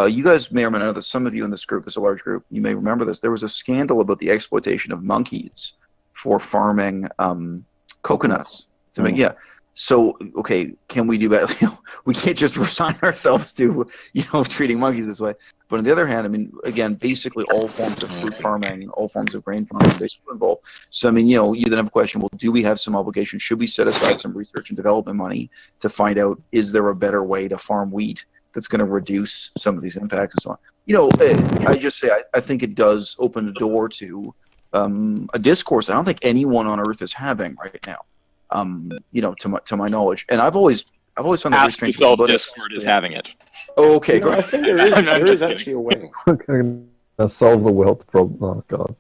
you guys may or may not know this. Some of you in this group, this is a large group, you may remember this. There was a scandal about the exploitation of monkeys for farming coconuts. To make, yeah. So, okay, can we do that? We can't just resign ourselves to, treating monkeys this way. But on the other hand, I mean, again, basically all forms of fruit farming, all forms of grain farming, they still involve. So, I mean, you then have a question, well, do we have some obligation? Should we set aside some research and development money to find out, is there a better way to farm wheat that's going to reduce some of these impacts and so on? I just say, I think it does open the door to a discourse I don't think anyone on earth is having right now. To my knowledge, and I've always found that very strange. Discord is having it. Oh, okay, great. I think there is actually a way. We're going to solve the world's problem. Oh God.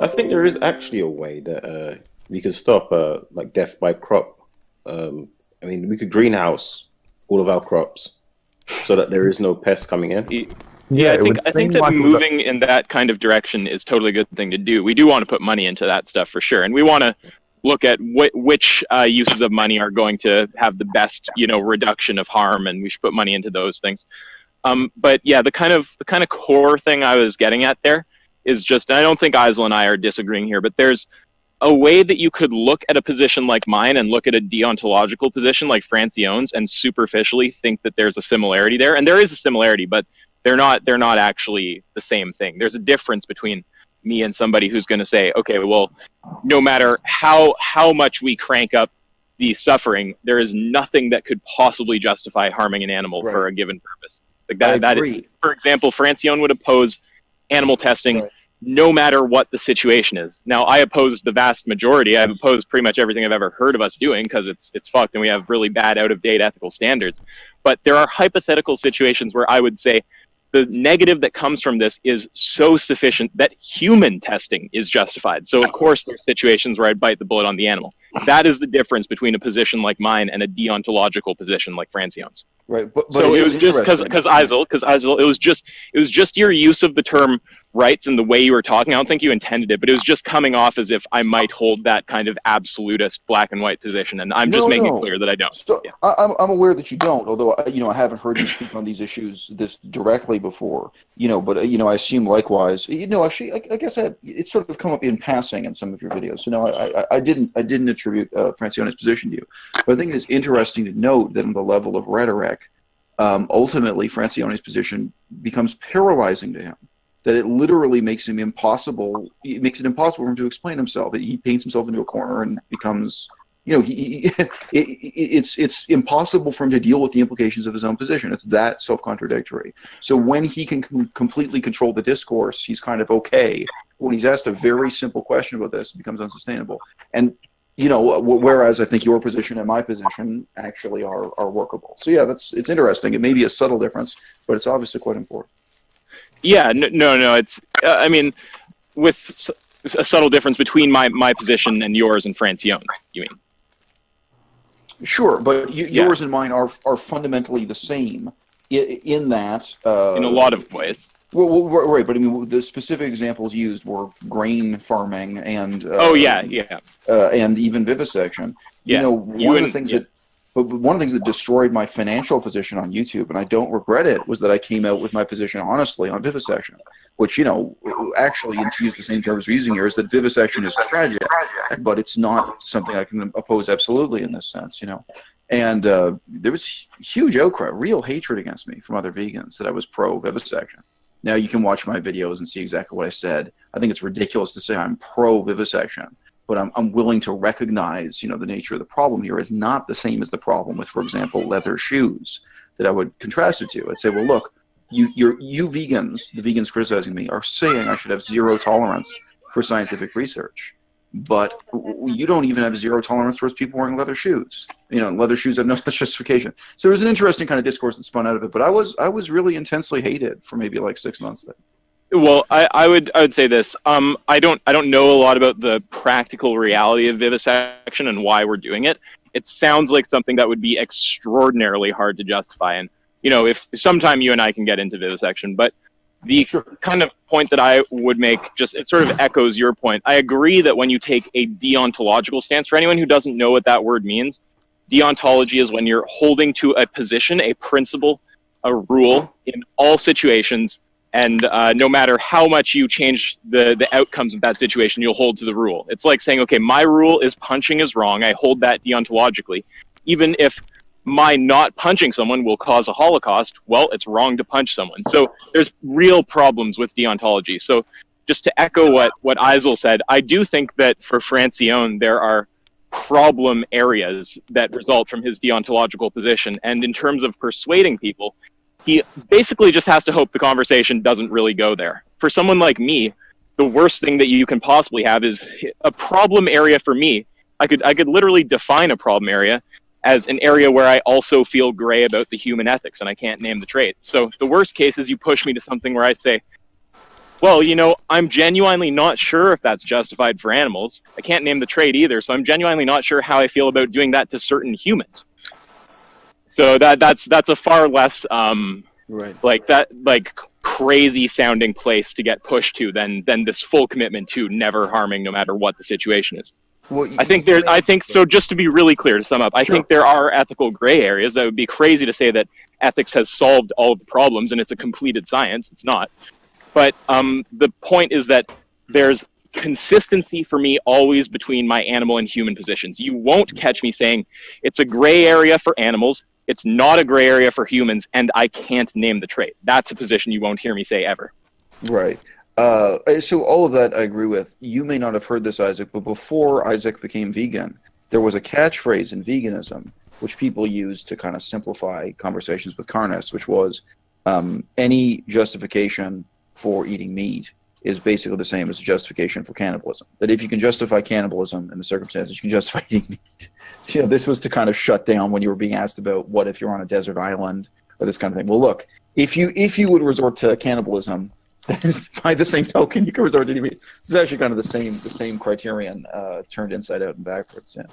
I think there is actually a way that we could stop like death by crop. I mean, we could greenhouse all of our crops so that there is no pests coming in. Yeah, I think that moving in that kind of direction is totally a good thing to do. We do want to put money into that stuff for sure, and we want to look at which uses of money are going to have the best, reduction of harm, and we should put money into those things. But yeah, the kind of core thing I was getting at there is just, and I don't think Eisel and I are disagreeing here, but there's a way that you could look at a position like mine and look at a deontological position like Francione's and superficially think that there's a similarity there, and there is a similarity, but they're not actually the same thing. There's a difference between me and somebody who's going to say, okay, well, no matter how much we crank up the suffering, there is nothing that could possibly justify harming an animal for a given purpose. Like that is, for example, Francione would oppose animal testing no matter what the situation is. Now, I oppose the vast majority. I've opposed pretty much everything I've ever heard of us doing because it's fucked and we have really bad, out-of-date ethical standards. But there are hypothetical situations where I would say, the negative that comes from this is so sufficient that human testing is justified. So, of course, there's situations where I'd bite the bullet on the animal. That is the difference between a position like mine and a deontological position like Francione's. Right. But so it was just because Eisel, it was just your use of the term rights and the way you were talking. I don't think you intended it, but it was just coming off as if I might hold that kind of absolutist black and white position, and I'm just making it clear that I don't. So, yeah. I'm aware that you don't, although I haven't heard you speak on these issues this directly before. But I assume likewise. Actually, I guess it's sort of come up in passing in some of your videos. So I didn't attribute Francione's position to you, but I think it is interesting to note that on the level of rhetoric, ultimately Francione's position becomes paralyzing to him. That it literally makes him impossible. It makes it impossible for him to explain himself. He paints himself into a corner and becomes, it's impossible for him to deal with the implications of his own position. It's that self-contradictory. So when he can completely control the discourse, he's kind of okay. When he's asked a very simple question about this, it becomes unsustainable. And whereas I think your position and my position actually are workable. So yeah, it's interesting. It may be a subtle difference, but it's obviously quite important. Yeah, no. It's I mean, with a subtle difference between my position and yours and Francione's. You mean? Sure, but yours and mine are fundamentally the same in that. In a lot of ways. Well, right, but I mean, the specific examples used were grain farming and and even vivisection. Yeah, one of the things that destroyed my financial position on YouTube, and I don't regret it, was that I came out with my position honestly on vivisection, which actually, to use the same terms we're using here, is that vivisection is tragic, but it's not something I can oppose absolutely in this sense, And there was huge outcry, real hatred against me from other vegans that I was pro-vivisection. Now you can watch my videos and see exactly what I said. I think it's ridiculous to say I'm pro-vivisection, but I'm willing to recognize, the nature of the problem here is not the same as the problem with, for example, leather shoes that I would contrast it to. I'd say, well, look, you vegans, the vegans criticizing me, are saying I should have zero tolerance for scientific research. But you don't even have zero tolerance towards people wearing leather shoes. Leather shoes have no such justification. So there's an interesting kind of discourse that spun out of it. But I was really intensely hated for maybe like 6 months there. Well, I would say this. I don't know a lot about the practical reality of vivisection and why we're doing it. It sounds like something that would be extraordinarily hard to justify. And if sometime you and I can get into vivisection, but the kind of point that I would make, it sort of echoes your point. I agree that when you take a deontological stance, for anyone who doesn't know what that word means, deontology is when you're holding to a position, a principle, a rule in all situations, and no matter how much you change the outcomes of that situation, you'll hold to the rule. It's like saying, okay, my rule is punching is wrong. I hold that deontologically. Even if my not punching someone will cause a Holocaust, well, it's wrong to punch someone. So there's real problems with deontology. So just to echo what a-bas-le said, I do think that for Francione, there are problem areas that result from his deontological position. And in terms of persuading people, he basically just has to hope the conversation doesn't really go there. For someone like me, the worst thing that you can possibly have is a problem area for me. I could literally define a problem area as an area where I also feel gray about the human ethics and I can't name the trait. So the worst case is you push me to something where I say, well, you know, I'm genuinely not sure if that's justified for animals. I can't name the trait either, so I'm genuinely not sure how I feel about doing that to certain humans. So that's a far less like crazy sounding place to get pushed to than this full commitment to never harming no matter what the situation is. Well, I think so. Just to be really clear, to sum up, I think there are ethical gray areas. That would be crazy to say that ethics has solved all of the problems and it's a completed science. It's not. But the point is that there's consistency for me always between my animal and human positions. You won't catch me saying it's a gray area for animals, it's not a gray area for humans, and I can't name the trait. That's a position you won't hear me say ever. Right. So all of that I agree with. You may not have heard this, Isaac, but before Isaac became vegan, there was a catchphrase in veganism which people used to kind of simplify conversations with carnists, which was any justification for eating meat is basically the same as a justification for cannibalism. That if you can justify cannibalism in the circumstances, you can justify eating meat. So, you know, this was to kind of shut down when you were being asked about what if you're on a desert island or this kind of thing. Well, look, if you would resort to cannibalism, by the same token, you can resort to eating meat. This is actually kind of the same criterion turned inside out and backwards. Yeah.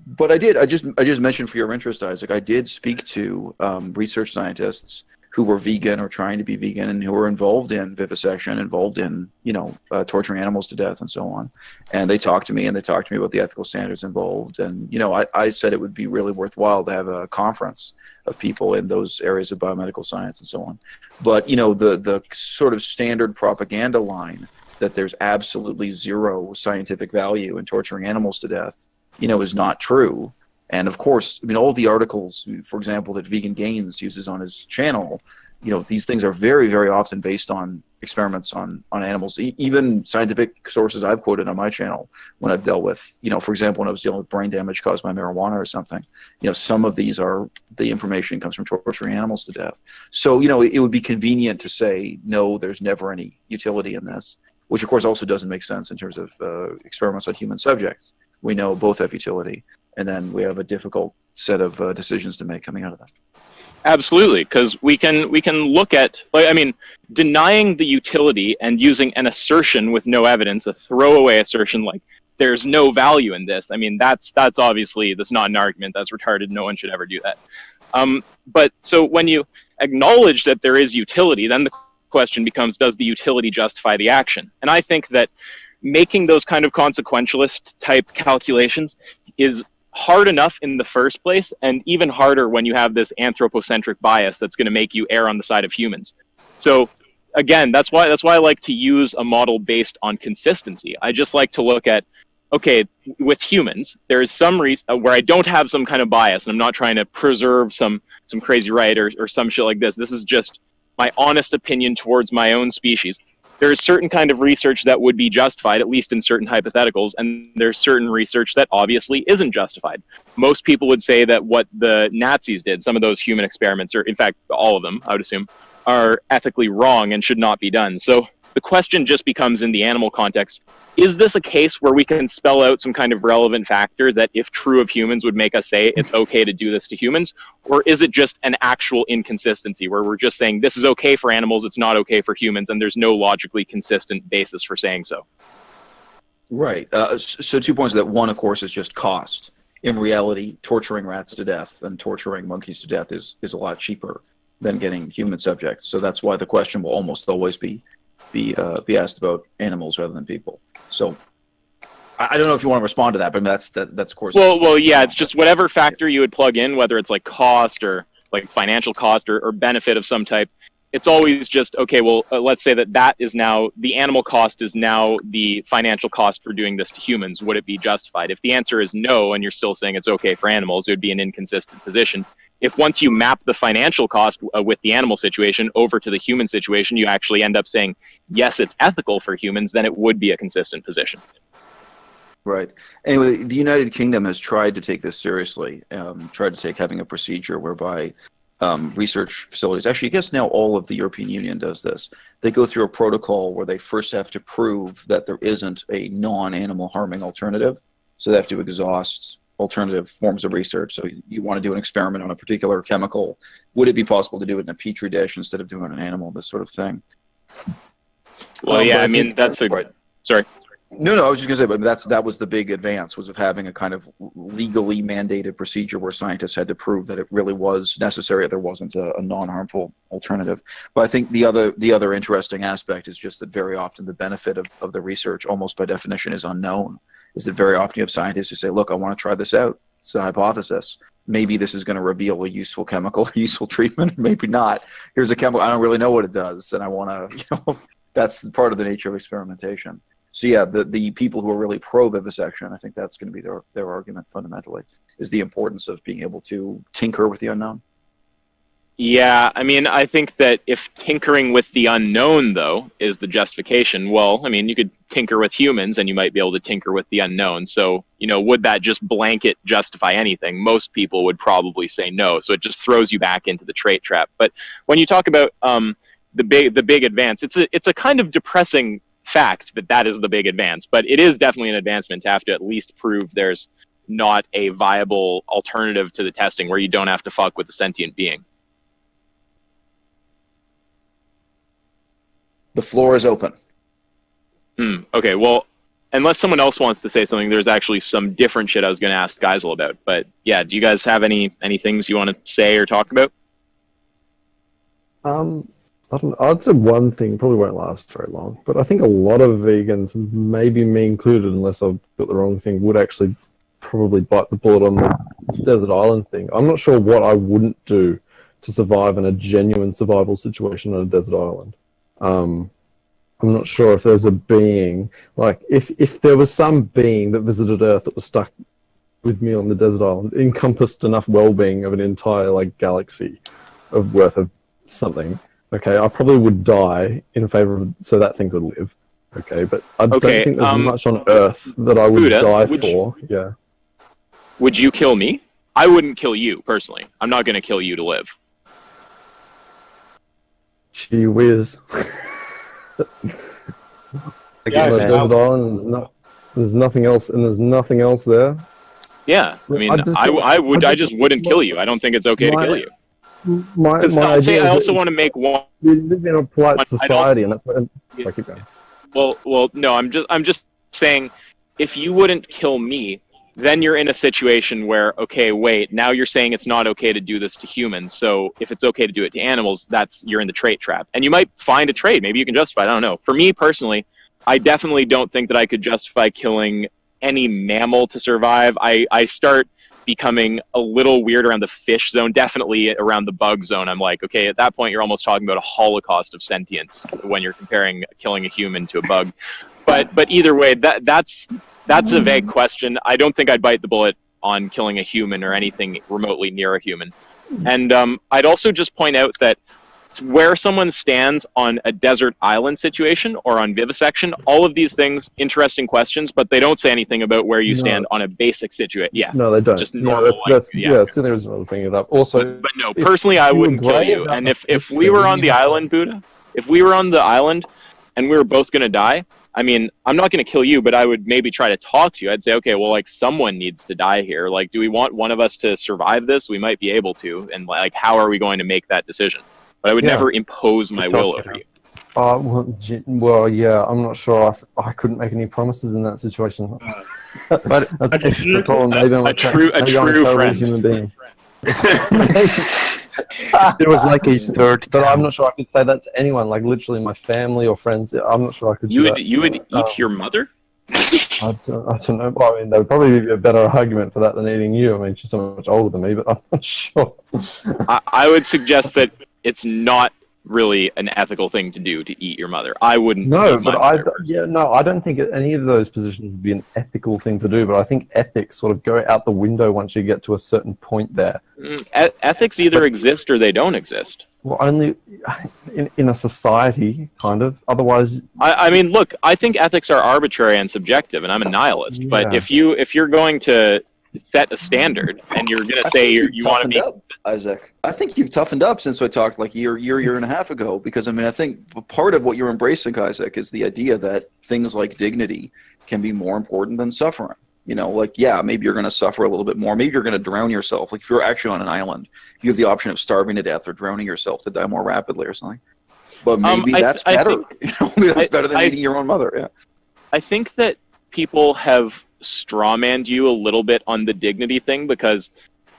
But I just mentioned for your interest, Isaac, I did speak to research scientists who were vegan or trying to be vegan and who were involved in vivisection, involved in, you know, torturing animals to death and so on. And they talked to me about the ethical standards involved. And, you know, I said it would be really worthwhile to have a conference of people in those areas of biomedical science and so on. But, you know, the sort of standard propaganda line that there's absolutely zero scientific value in torturing animals to death, you know, is not true. And of course, I mean, all the articles, for example, that Vegan Gains uses on his channel, you know, these things are very, very often based on experiments on animals. Even scientific sources I've quoted on my channel when I've dealt with, you know, for example, when I was dealing with brain damage caused by marijuana or something, you know, some of these are, the information comes from torturing animals to death. So, you know, it would be convenient to say, no, there's never any utility in this, which of course also doesn't make sense in terms of experiments on human subjects. We know both have utility. And then we have a difficult set of decisions to make coming out of that. Absolutely, because we can look at, like, I mean, denying the utility and using an assertion with no evidence, a throwaway assertion like there's no value in this. I mean, that's obviously, that's not an argument. That's retarded. No one should ever do that. But so when you acknowledge that there is utility, then the question becomes, does the utility justify the action? And I think that making those kind of consequentialist type calculations is hard enough in the first place, and even harder when you have this anthropocentric bias that's going to make you err on the side of humans. So again, that's why I like to use a model based on consistency. I just like to look at, okay, with humans, there is some reason where I don't have some kind of bias, and I'm not trying to preserve some crazy right or some shit like this. This is just my honest opinion towards my own species. There is certain kind of research that would be justified, at least in certain hypotheticals, and there's certain research that obviously isn't justified. Most people would say that what the Nazis did, some of those human experiments, or in fact, all of them, I would assume, are ethically wrong and should not be done. So the question just becomes, in the animal context, is this a case where we can spell out some kind of relevant factor that, if true of humans, would make us say it's okay to do this to humans? Or is it just an actual inconsistency where we're just saying this is okay for animals, it's not okay for humans, and there's no logically consistent basis for saying so? Right. So 2 points. That one, of course, is just cost. In reality, torturing rats to death and torturing monkeys to death is a lot cheaper than getting human subjects. So that's why the question will almost always be asked about animals rather than people. So I don't know if you want to respond to that, but that's of course. Well, yeah, it's just whatever factor you would plug in, whether it's like cost or like financial cost or benefit of some type. It's always just, okay, well, let's say that is now, the animal cost is now the financial cost for doing this to humans. Would it be justified? If the answer is no, and you're still saying it's okay for animals, it would be an inconsistent position. If once you map the financial cost with the animal situation over to the human situation, you actually end up saying, yes, it's ethical for humans, then it would be a consistent position. Right. Anyway, the United Kingdom has tried to take this seriously, tried to take having a procedure whereby research facilities, actually I guess now all of the European Union does this, they go through a protocol where they first have to prove that there isn't a non-animal harming alternative. So they have to exhaust alternative forms of research. So you want to do an experiment on a particular chemical. Would it be possible to do it in a petri dish instead of doing it on an animal, this sort of thing? Well, yeah, I mean, that's a... Right. Sorry. No, I was just going to say, but that was the big advance, was of having a kind of legally mandated procedure where scientists had to prove that it really was necessary, that there wasn't a non-harmful alternative. But I think the other interesting aspect is just that very often the benefit of the research, almost by definition, is unknown. Is that very often you have scientists who say, look, I want to try this out. It's a hypothesis. Maybe this is going to reveal a useful chemical, a useful treatment, maybe not. Here's a chemical, I don't really know what it does, and I want to, that's part of the nature of experimentation. So yeah, the people who are really pro-vivisection, I think that's going to be their argument fundamentally, is the importance of being able to tinker with the unknown. Yeah, I mean, I think that if tinkering with the unknown, though, is the justification, well, I mean, you could tinker with humans and you might be able to tinker with the unknown. So, would that just blanket justify anything? Most people would probably say no. So it just throws you back into the trait trap. But when you talk about the big advance, it's a kind of depressing fact that is the big advance, but it is definitely an advancement to have to at least prove there's not a viable alternative to the testing where you don't have to fuck with a sentient being. The floor is open. Okay, well, unless someone else wants to say something, there's actually some different shit I was going to ask Geisel about. But yeah, do you guys have any things you want to say or talk about? I'd say one thing, probably won't last very long, but I think a lot of vegans, maybe me included, unless I've got the wrong thing, would actually probably bite the bullet on this desert island thing. I'm not sure what I wouldn't do to survive in a genuine survival situation on a desert island. I'm not sure if there's a being, like, if there was some being that visited Earth that was stuck with me on the desert island, encompassed enough well-being of an entire, like, galaxy worth of something. Okay, I probably would die in favor of so that thing could live. Okay, but I don't think there's much on Earth that I would die for. Yeah. Would you kill me? I wouldn't kill you personally. I'm not going to kill you to live. Gee whiz. Desert island, there's nothing else, and there's nothing else there. Yeah, I mean, I just wouldn't kill you. I don't think it's okay to kill you. I also want to make one. We live in a polite society, and that's what I keep going. Well, no, I'm just saying, if you wouldn't kill me, then you're in a situation where, okay, wait, now you're saying it's not okay to do this to humans. So if it's okay to do it to animals, you're in the trait trap, and you might find a trait. Maybe you can justify it. I don't know. For me personally, I definitely don't think that I could justify killing any mammal to survive. I start becoming a little weird around the fish zone, definitely around the bug zone. I'm like, okay, at that point you're almost talking about a holocaust of sentience when you're comparing killing a human to a bug. But either way, that's a vague question. I don't think I'd bite the bullet on killing a human or anything remotely near a human. And I'd also just point out that where someone stands on a desert island situation or on vivisection, all of these things, interesting questions, but they don't say anything about where you stand on a basic situation. Yeah. No, they don't. Just normal. That's still there isn't bringing it up. Also, but no, personally, I wouldn't kill you. And if we were on the island, Buddha, if we were on the island and we were both going to die, I mean, I'm not going to kill you, but I would maybe try to talk to you. I'd say, okay, well, like, someone needs to die here. Like, do we want one of us to survive this? We might be able to. And, like, how are we going to make that decision? But I would never impose my will over you. Well, yeah, I'm not sure. I couldn't make any promises in that situation. But that's difficult. Maybe I'm a true friend. Human being. There was like a third. But I'm not sure I could say that to anyone. Like literally, my family or friends. I'm not sure I could. You would eat your mother? I don't know. Well, I mean, there would probably be a better argument for that than eating you. I mean, she's so much older than me, but I'm not sure. I would suggest that it's not really an ethical thing to do to eat your mother. I wouldn't. No, eat my but mother I don't think any of those positions would be an ethical thing to do. But I think ethics sort of go out the window once you get to a certain point there. Ethics either exist or they don't exist. Well, only in a society, kind of. Otherwise, I mean, look, I think ethics are arbitrary and subjective, and I'm a nihilist. Yeah. But if you're going to set a standard and you're going to say you want to be up, Isaac. I think you've toughened up since I talked like a year and a half ago. Because I mean, I think part of what you're embracing, Isaac, is the idea that things like dignity can be more important than suffering. You know, like, yeah, maybe you're going to suffer a little bit more. Maybe you're going to drown yourself. Like, if you're actually on an island, you have the option of starving to death or drowning yourself to die more rapidly or something. But maybe that's better. You know, maybe that's better than eating your own mother. Yeah. I think that people have strawmanned you a little bit on the dignity thing because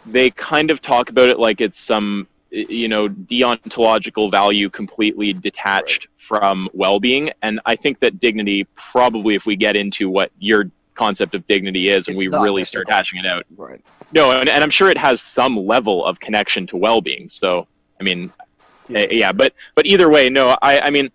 they kind of talk about it like it's some, you know, deontological value completely detached from well-being. And I think that dignity, probably, if we get into what your concept of dignity is and we really start hashing it out. Right. No, and I'm sure it has some level of connection to well-being. So, I mean, yeah, but either way, no, I mean,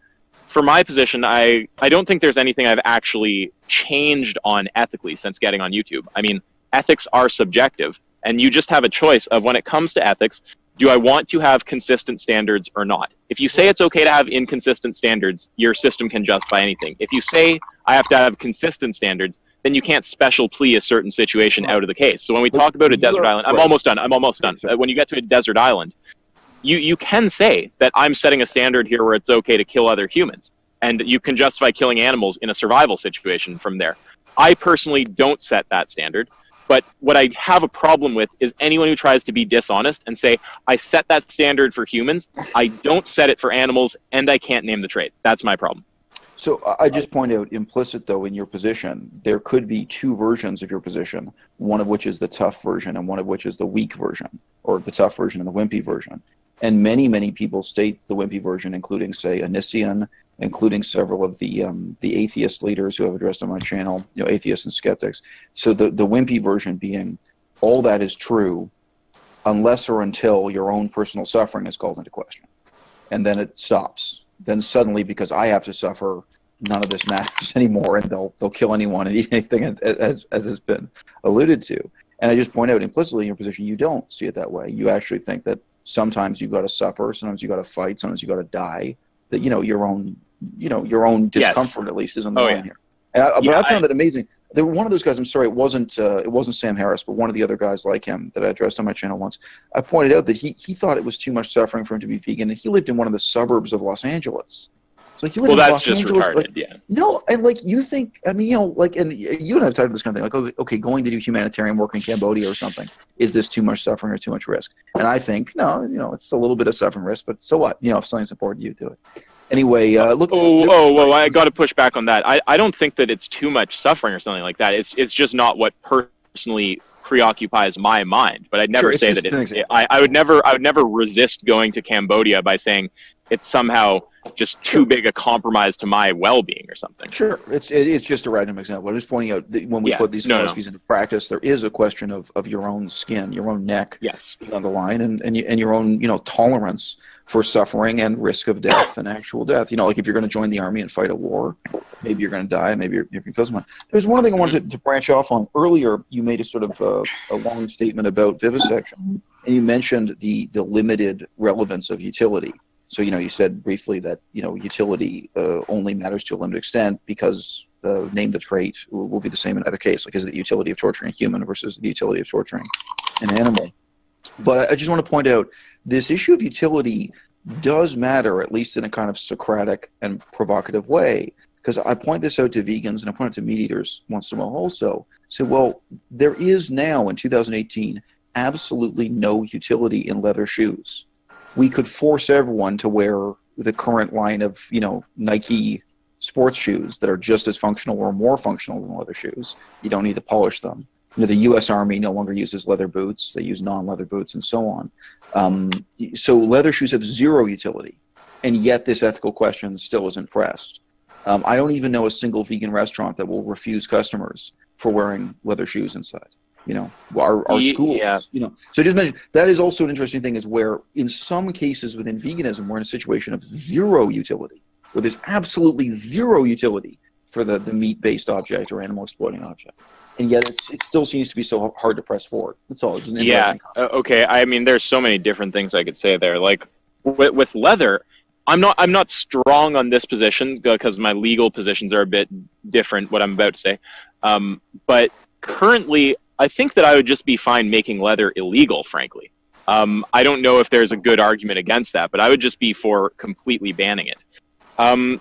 for my position, I don't think there's anything I've actually changed on ethically since getting on YouTube. I mean, ethics are subjective, and you just have a choice of, when it comes to ethics, do I want to have consistent standards or not? If you say it's okay to have inconsistent standards, your system can justify anything. If you say I have to have consistent standards, then you can't special plea a certain situation out of the case. So when we talk about a desert island, I'm almost done. When you get to a desert island, you can say that I'm setting a standard here where it's okay to kill other humans, and you can justify killing animals in a survival situation from there. I personally don't set that standard. But what I have a problem with is anyone who tries to be dishonest and say, I set that standard for humans, I don't set it for animals, and I can't name the trait. That's my problem. So I just point out, implicit, though, in your position, there could be two versions of your position, one of which is the tough version and one of which is the weak version, or the tough version and the wimpy version. And many, many people state the wimpy version, including, say, Onision, including several of the atheist leaders who have addressed on my channel, you know, atheists and skeptics. So the wimpy version being, all that is true unless or until your own personal suffering is called into question. And then it stops. Then suddenly, because I have to suffer, none of this matters anymore, and they'll kill anyone and eat anything, as has been alluded to. And I just point out, implicitly in your position, you don't see it that way. You actually think that sometimes you got to suffer, sometimes you got to fight, sometimes you got to die. That, you know, your own discomfort, at least, is on the line here. And I found that amazing. There were one of those guys. I'm sorry, it wasn't Sam Harris, but one of the other guys like him that I addressed on my channel once. I pointed out that he thought it was too much suffering for him to be vegan, and he lived in one of the suburbs of Los Angeles. So he lived in Los Angeles, retarded, like, yeah. No, and like, you think, I mean, you know, like, and you and I have talked about this kind of thing, like, okay, going to do humanitarian work in Cambodia or something, is this too much suffering or too much risk? And I think, no, you know, it's a little bit of suffering risk, but so what? You know, if something's important, you do it. Anyway, look. Whoa! I got to push back on that. I don't think that it's too much suffering or something like that. It's just not what personally preoccupies my mind. But I'd never say that it's. I would never resist going to Cambodia by saying it's somehow just too big a compromise to my well-being or something. Sure, it's just a random example. I'm just pointing out that when we put these philosophies into practice, there is a question of your own skin, your own neck, on the line, and your own, you know, tolerance for suffering and risk of death and actual death. You know, like if you're going to join the army and fight a war, maybe you're going to die, maybe you're going to kill someone. There's one thing I wanted to branch off on. Earlier, you made a sort of a long statement about vivisection, and you mentioned the limited relevance of utility. So, you know, you said briefly that, you know, utility only matters to a limited extent because name the trait will be the same in either case. Like, is it the utility of torturing a human versus the utility of torturing an animal? But I just want to point out, this issue of utility does matter, at least in a kind of Socratic and provocative way, because I point this out to vegans and I point it to meat eaters once in a while also. So, well, there is now in 2018 absolutely no utility in leather shoes. We could force everyone to wear the current line of, you know, Nike sports shoes that are just as functional or more functional than leather shoes. You don't need to polish them. You know, the U.S. Army no longer uses leather boots. They use non-leather boots and so on. So leather shoes have zero utility, and yet this ethical question still isn't pressed. I don't even know a single vegan restaurant that will refuse customers for wearing leather shoes inside. You know, our schools, yeah. you know. So just mention, that is also an interesting thing, is where in some cases within veganism, we're in a situation of zero utility, where there's absolutely zero utility for the meat-based object or animal-exploiting object. And yet it still seems to be so hard to press forward. That's all. It's an interesting comment. Okay. I mean, there's so many different things I could say there. Like with leather, I'm not strong on this position because my legal positions are a bit different, what I'm about to say. But currently, I think that I would just be fine making leather illegal, frankly. I don't know if there's a good argument against that, but I would just be for completely banning it.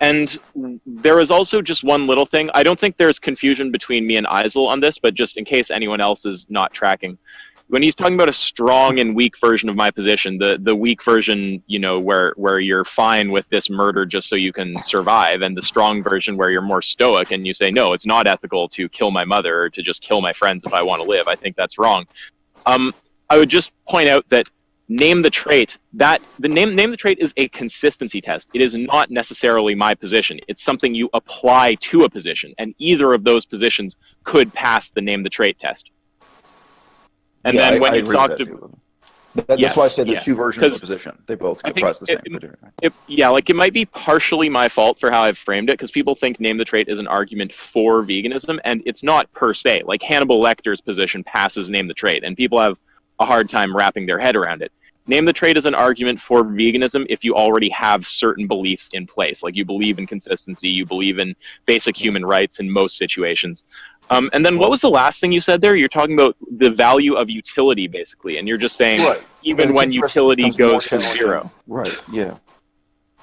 And there is also just one little thing. I don't think there's confusion between me and Eisel on this, but just in case anyone else is not tracking. When he's talking about a strong and weak version of my position, the weak version, you know, where you're fine with this murder just so you can survive, and the strong version where you're more stoic and you say, no, it's not ethical to kill my mother or to just kill my friends if I want to live. I think that's wrong. I would just point out that NameTheTrait, the NameTheTrait is a consistency test. It is not necessarily my position. It's something you apply to a position, and either of those positions could pass the NameTheTrait test. And yeah, then when you talk to... That's why I said there are two versions of the position. They both comprise the same. Yeah, like it might be partially my fault for how I've framed it, because people think NameTheTrait is an argument for veganism, and it's not per se. Like Hannibal Lecter's position passes NameTheTrait, and people have a hard time wrapping their head around it. NameTheTrait is an argument for veganism if you already have certain beliefs in place, like you believe in consistency, you believe in basic human rights in most situations. And then what was the last thing you said there? You're talking about the value of utility, basically, and you're just saying even when utility goes to zero. Right, yeah.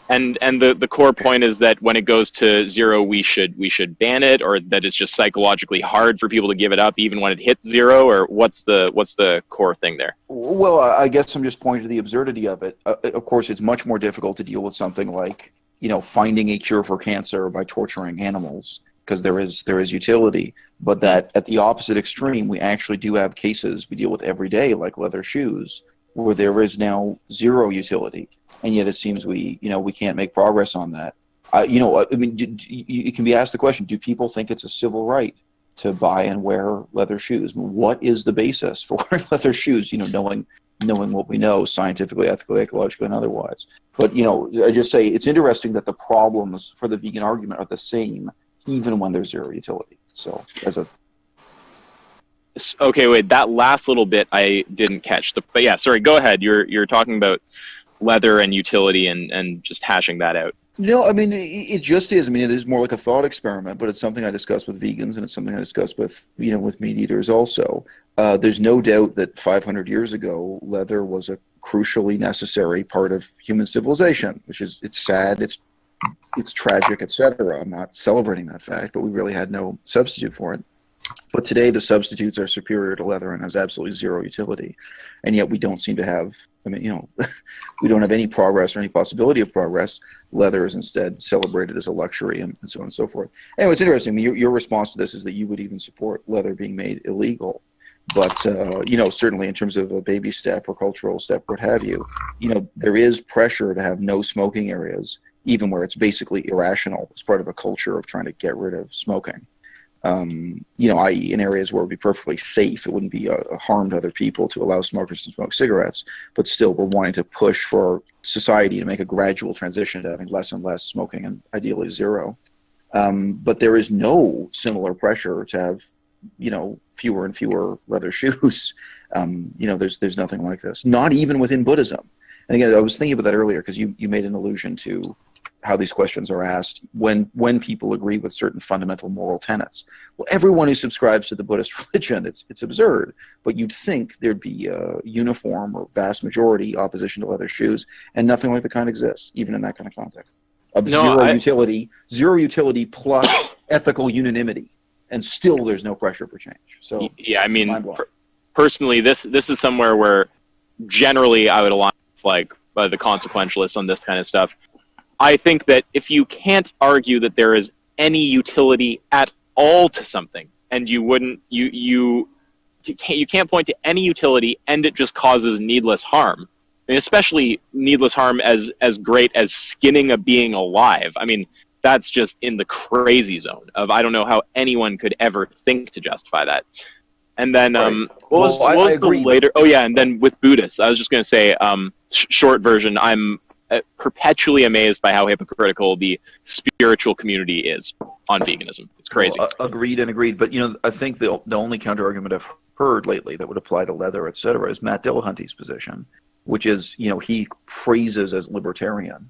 And the core point is that when it goes to zero, we should ban it, or that it's just psychologically hard for people to give it up even when it hits zero, or what's the core thing there? Well, I guess I'm just pointing to the absurdity of it. Of course, it's much more difficult to deal with something like, you know, finding a cure for cancer by torturing animals, because there is utility. But that at the opposite extreme, we actually do have cases we deal with every day, like leather shoes, where there is now zero utility. And yet it seems we can't make progress on that. I mean, it can be asked the question: do people think it's a civil right to buy and wear leather shoes? I mean, what is the basis for wearing leather shoes? You know, knowing what we know scientifically, ethically, ecologically, and otherwise. But you know, I just say it's interesting that the problems for the vegan argument are the same, even when there's zero utility. So okay, wait, that last little bit I didn't catch. But yeah, sorry, go ahead. You're talking about leather and utility and just hashing that out. No, I mean, it just is. I mean, it is more like a thought experiment, but it's something I discuss with vegans, and it's something I discuss with meat eaters also. There's no doubt that 500 years ago, leather was a crucially necessary part of human civilization, it's sad, it's tragic, etc. I'm not celebrating that fact, but we really had no substitute for it. But today, the substitutes are superior to leather and has absolutely zero utility, and yet we don't seem to have. I mean, you know, we don't have any progress or any possibility of progress. Leather is instead celebrated as a luxury, and so on and so forth. Anyway, it's interesting. I mean, your response to this is that you would even support leather being made illegal. But, you know, certainly in terms of a baby step or cultural step, what have you, you know, there is pressure to have no smoking areas, even where it's basically irrational. It's part of a culture of trying to get rid of smoking. You know, i.e. in areas where it would be perfectly safe, it wouldn't be a harm to other people to allow smokers to smoke cigarettes, but still we're wanting to push for society to make a gradual transition to having less and less smoking and ideally zero. But there is no similar pressure to have, you know, fewer and fewer leather shoes. You know, there's nothing like this, not even within Buddhism. And again, I was thinking about that earlier because you made an allusion to how these questions are asked when people agree with certain fundamental moral tenets. Well, everyone who subscribes to the Buddhist religion, it's absurd, but you'd think there'd be a uniform or vast majority opposition to leather shoes, and nothing like the kind exists, even in that kind of context. Zero utility plus ethical unanimity, and still there's no pressure for change. So yeah, I mean, personally, this is somewhere where generally I would align with like the consequentialists on this kind of stuff. I think that if you can't argue that there is any utility at all to something, and you can't point to any utility, and it just causes needless harm. I mean, especially needless harm as great as skinning a being alive. I mean, that's just in the crazy zone of I don't know how anyone could ever think to justify that. And then what was the later? Oh yeah, and then with Buddhists, I was just going to say, short version. I'm perpetually amazed by how hypocritical the spiritual community is on veganism. It's crazy. Well, agreed and agreed. But I think the only counter argument I've heard lately that would apply to leather, etc., is Matt Dillahunty's position, which is he phrases as libertarian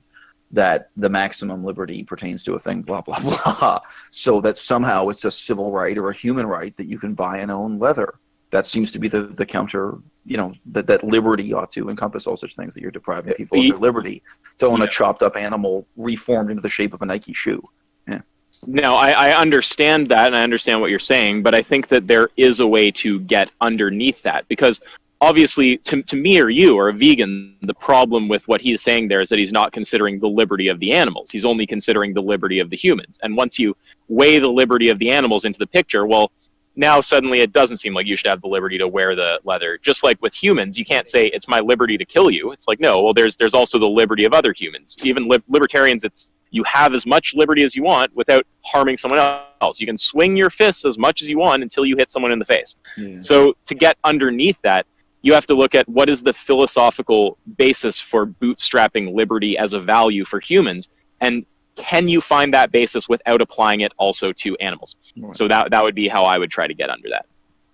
that the maximum liberty pertains to a thing, blah, blah, blah, so that somehow it's a civil right or a human right that you can buy and own leather. That seems to be the counter, that liberty ought to encompass all such things, that you're depriving people of their liberty to own a chopped up animal reformed into the shape of a Nike shoe. Yeah. Now, I understand that, and I understand what you're saying, but I think that there is a way to get underneath that, because obviously, to me or you or a vegan, the problem with what he's saying there is that he's not considering the liberty of the animals. He's only considering the liberty of the humans. And once you weigh the liberty of the animals into the picture, well, now suddenly it doesn't seem like you should have the liberty to wear the leather. Just like with humans, you can't say it's my liberty to kill you. It's like, no, well, there's also the liberty of other humans. Even libertarians, it's you have as much liberty as you want without harming someone else. You can swing your fists as much as you want until you hit someone in the face. Yeah. So to get underneath that, you have to look at what is the philosophical basis for bootstrapping liberty as a value for humans, and can you find that basis without applying it also to animals? Right. So that would be how I would try to get under that.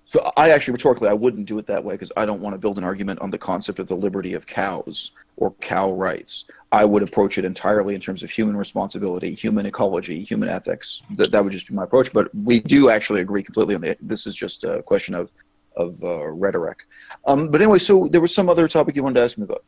So I actually, rhetorically, I wouldn't do it that way, because I don't want to build an argument on the concept of the liberty of cows or cow rights. I would approach it entirely in terms of human responsibility, human ecology, human ethics. That would just be my approach. But we do actually agree completely on this is just a question of rhetoric. But anyway, so there was some other topic you wanted to ask me about.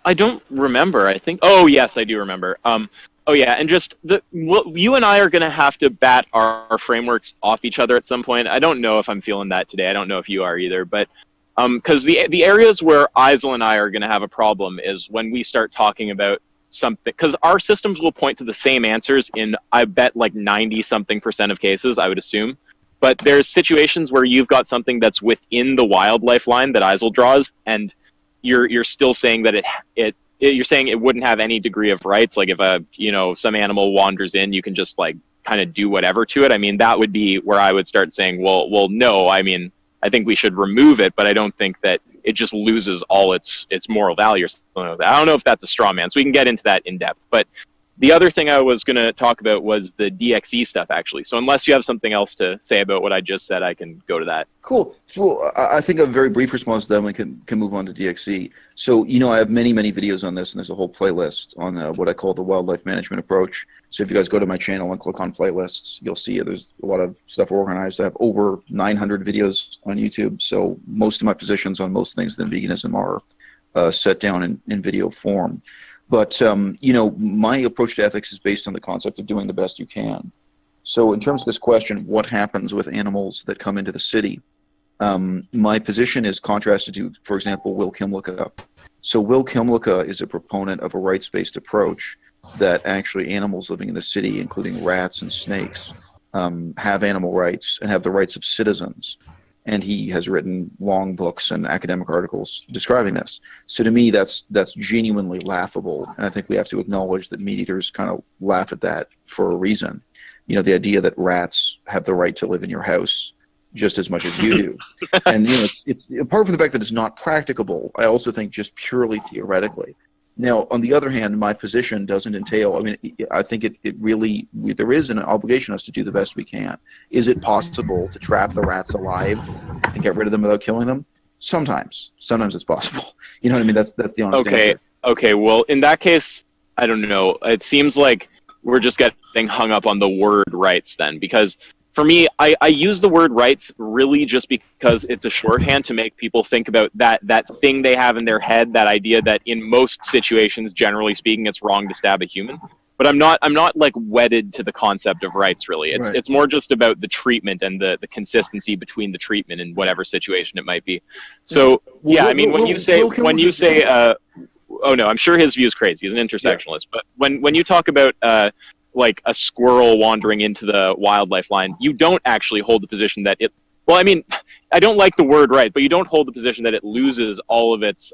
I don't remember. I think. Oh yes, I do remember. Oh yeah, and just you and I are going to have to bat our frameworks off each other at some point. I don't know if I'm feeling that today. I don't know if you are either. But because the areas where Eisel and I are going to have a problem is when we start talking about something, because our systems will point to the same answers in, I bet, like 90-something% of cases, I would assume. But there's situations where you've got something that's within the wildlife line that Eisel draws, and you're still saying that you're saying it wouldn't have any degree of rights. Like if some animal wanders in, you can just like kind of do whatever to it. I mean, that would be where I would start saying, well, no. I mean, I think we should remove it, but I don't think that it just loses all its moral value or something like that. I don't know if that's a straw man, so we can get into that in depth. But the other thing I was going to talk about was the DXE stuff, actually. So unless you have something else to say about what I just said, I can go to that. Cool. So I think a very brief response to that, we can move on to DXE. So, I have many, many videos on this, and there's a whole playlist on what I call the wildlife management approach. So if you guys go to my channel and click on playlists, you'll see there's a lot of stuff organized. I have over 900 videos on YouTube. So most of my positions on most things in veganism are set down in video form. But, my approach to ethics is based on the concept of doing the best you can. So in terms of this question, what happens with animals that come into the city? My position is contrasted to, for example, Will Kimlicka. So Will Kimlicka is a proponent of a rights-based approach that actually animals living in the city, including rats and snakes, have animal rights and have the rights of citizens. And he has written long books and academic articles describing this. So to me, that's genuinely laughable, and I think we have to acknowledge that meat eaters kind of laugh at that for a reason. The idea that rats have the right to live in your house just as much as you do. And it's apart from the fact that it's not practicable, I also think just purely theoretically. Now, on the other hand, my position doesn't entail, I think it really, there is an obligation on us to do the best we can. Is it possible to trap the rats alive and get rid of them without killing them? Sometimes. Sometimes it's possible. You know what I mean? That's the honest answer. Okay, well, in that case, I don't know. It seems like we're just getting hung up on the word rights then, because for me, I use the word rights really just because it's a shorthand to make people think about that thing they have in their head, that idea that in most situations, generally speaking, it's wrong to stab a human. But I'm not like wedded to the concept of rights really. It's more just about the treatment and the consistency between the treatment in whatever situation it might be. So yeah, I mean when you say oh no, I'm sure his view is crazy. He's an intersectionalist. Yeah. But when you talk about like a squirrel wandering into the wildlife line, you don't actually hold the position that Well, I mean, I don't like the word right, but you don't hold the position that it loses all of its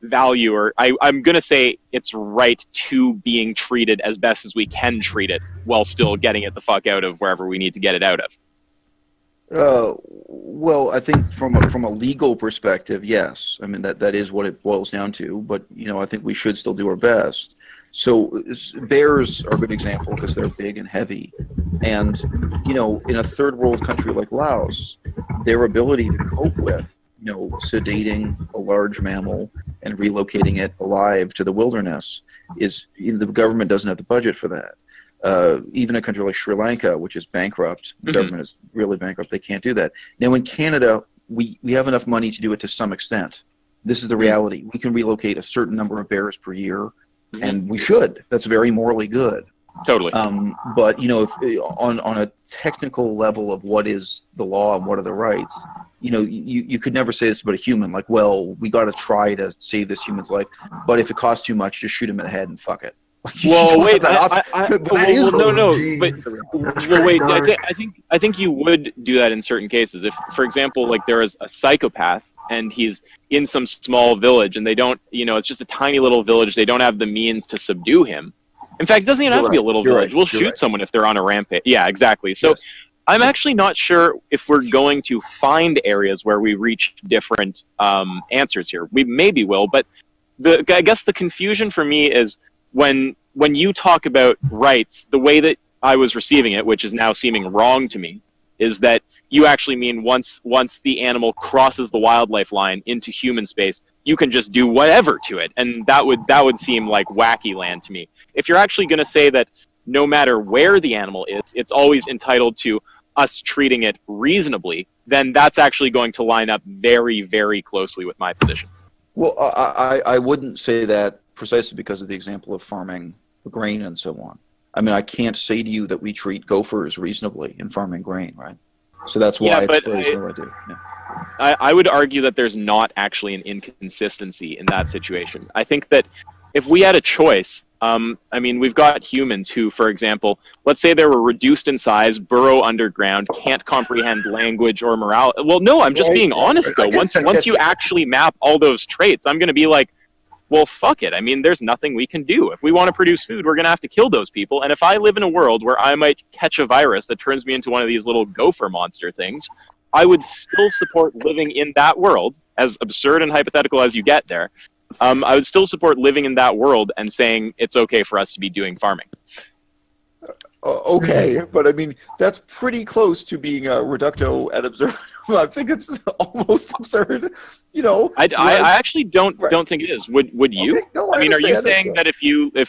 value, or I'm going to say it's right to being treated as best as we can treat it while still getting it the fuck out of wherever we need to get it out of. Well, I think from a legal perspective, yes. I mean, that is what it boils down to. But I think we should still do our best. So bears are a good example because they're big and heavy, and in a third world country like Laos, their ability to cope with sedating a large mammal and relocating it alive to the wilderness is the government doesn't have the budget for that. Even a country like Sri Lanka, which is bankrupt, the government is really bankrupt, they can't do that. Now in Canada, we have enough money to do it to some extent. This is the reality. We can relocate a certain number of bears per year, and we should. That's very morally good. Totally. But if on a technical level of what is the law and what are the rights, you could never say this about a human. Like, well, we got to try to save this human's life, but if it costs too much, just shoot him in the head and fuck it. Well, wait. Wait. I think you would do that in certain cases. If, for example, like there is a psychopath and he's in some small village and they don't, it's just a tiny little village. They don't have the means to subdue him. In fact, it doesn't even have to be a little village. We'll shoot someone if they're on a rampage. Yeah, exactly. So I'm actually not sure if we're going to find areas where we reach different answers here. We maybe will, but I guess the confusion for me is when you talk about rights, the way that I was receiving it, which is now seeming wrong to me, is that you actually mean once the animal crosses the wildlife line into human space, you can just do whatever to it, and that would seem like wacky land to me. If you're actually going to say that no matter where the animal is, it's always entitled to us treating it reasonably, then that's actually going to line up very, very closely with my position. Well, I wouldn't say that precisely because of the example of farming grain and so on. I mean, I can't say to you that we treat gophers reasonably in farming grain, right? So that's why it's phrased the way I do. Yeah. I would argue that there's not actually an inconsistency in that situation. I think that if we had a choice, I mean, we've got humans who, for example, let's say they were reduced in size, burrow underground, can't comprehend language or morale. Well, no, I'm just being honest, though. Once you actually map all those traits, I'm going to be like, well, fuck it. I mean, there's nothing we can do. If we want to produce food, we're going to have to kill those people. And if I live in a world where I might catch a virus that turns me into one of these little gopher monster things, I would still support living in that world, as absurd and hypothetical as you get there. I would still support living in that world and saying it's okay for us to be doing farming. Okay, but I mean, that's pretty close to being a reducto ad absurdum. I think it's almost absurd, I actually don't think it is. Would you? Okay, no, I mean, are you saying that if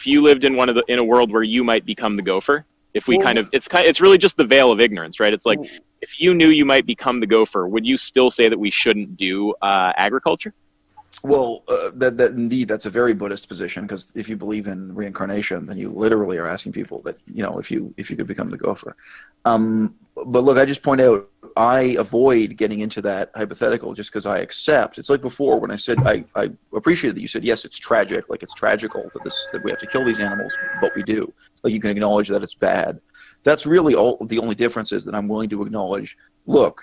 you lived in in a world where you might become the gopher? If we it's really just the veil of ignorance, right? It's like if you knew you might become the gopher, would you still say that we shouldn't do agriculture? Well, that indeed, that's a very Buddhist position, because if you believe in reincarnation, then you literally are asking people that, if you could become the gopher. But look, I just point out, I avoid getting into that hypothetical just because I accept. It's like before when I said, I appreciated that you said, yes, it's tragic, like it's tragical that we have to kill these animals, but we do. Like you can acknowledge that it's bad. That's really the only difference is that I'm willing to acknowledge, look,